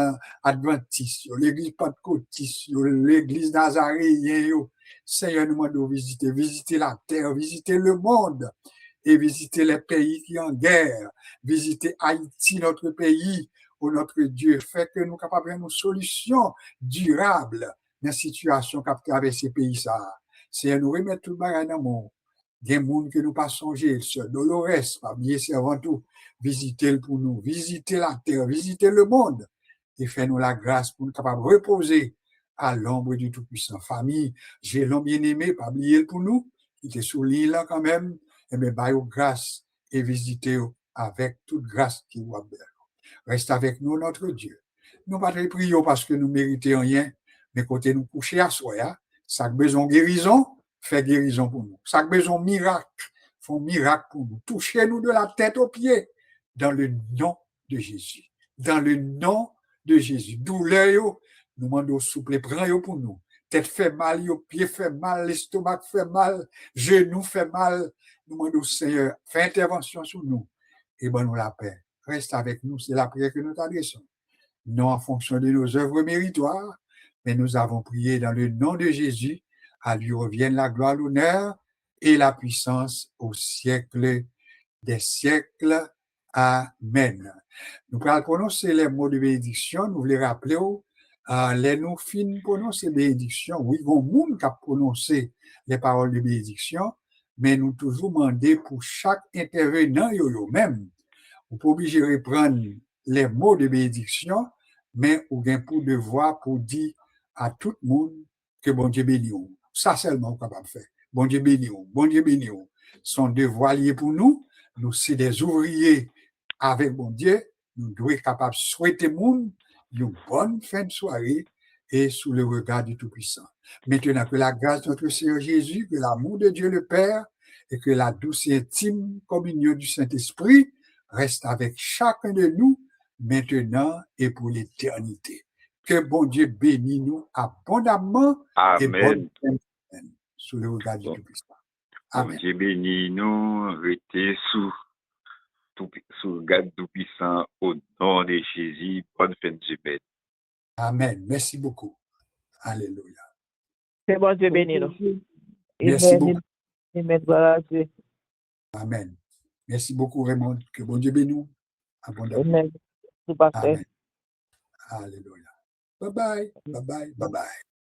adventiste, l'église pentecôtiste, l'église nazaréenne. Seigneur, nous demandons visiter la terre, visiter le monde et visiter les pays qui sont en guerre, visiter Haïti, notre pays, où notre Dieu fait que nous capables d'avoir une solution durable dans la situation qu'a traversé pays ça. Seigneur, nous remettre tout le bagage dans le monde. Des gens que nous pas songer, sœur Dolores, parmi servant tout, visiter pour nous, visiter la terre, visiter le monde et faire nous la grâce pour nous capables de reposer à l'ombre du Tout-Puissant. Famille, j'ai l'homme bien-aimé, pas oublier pour nous, qui était sous l'île là quand même, et bien, bah, grâce et visiter avec toute grâce qui vous a. Reste avec nous, notre Dieu. Nous pas très prions parce que nous méritons rien, mais côté nous coucher à soi, ça besoin de guérison, fait guérison pour nous. Ça besoin de miracle, font miracle pour nous. Touchez-nous de la tête aux pieds, dans le nom de Jésus. Dans le nom de Jésus. Douleur, nous demandons souple, prends pour nous. Tête fait mal, pied fait mal, l'estomac fait mal, genou fait mal. Nous demandons, Seigneur, fais intervention sur nous et bonne nous la paix. Reste avec nous, c'est la prière que nous t'adressons. Non en fonction de nos œuvres méritoires, mais nous avons prié dans le nom de Jésus. À lui revienne la gloire, l'honneur et la puissance au siècle des siècles. Amen. Nous allons prononcer les mots de bénédiction. Nous voulons rappeler, les nous fin prononcer bénédiction. Oui, il y a monde qui a prononcé les paroles de bénédiction, mais nous toujours demander pour chaque intervenant, même. Vous pas obligé de reprendre les mots de bénédiction, mais vous avez pour devoir pour dire à tout le monde que bon Dieu bénit. Ça seulement vous capable de faire. Bon Dieu bénit. Bon Dieu bénit. Son devoir lié pour nous. Nous, c'est des ouvriers avec bon Dieu. Nous devons être capables de souhaiter monde une bonne fin de soirée et sous le regard du Tout-Puissant. Maintenant, que la grâce de notre Seigneur Jésus, que l'amour de Dieu le Père et que la douce et intime communion du Saint-Esprit reste avec chacun de nous, maintenant et pour l'éternité. Que bon Dieu bénisse nous abondamment. Amen. Et bonne semaine sous le regard du Tout-Puissant. Amen. Bon Dieu bénisse nous, restez sous le regard du Tout-Puissant au nom de Jésus. Bonne fin de semaine. Amen. Merci beaucoup. Alléluia. Que bon Dieu bénisse nous. Merci beaucoup. Amen. Gloire à Dieu. Amen. Merci beaucoup, Raymond. Que bon Dieu bénisse nous abondamment. Amen. Tout parfait. Amen. Alléluia. Bye bye. Bye bye. Bye bye.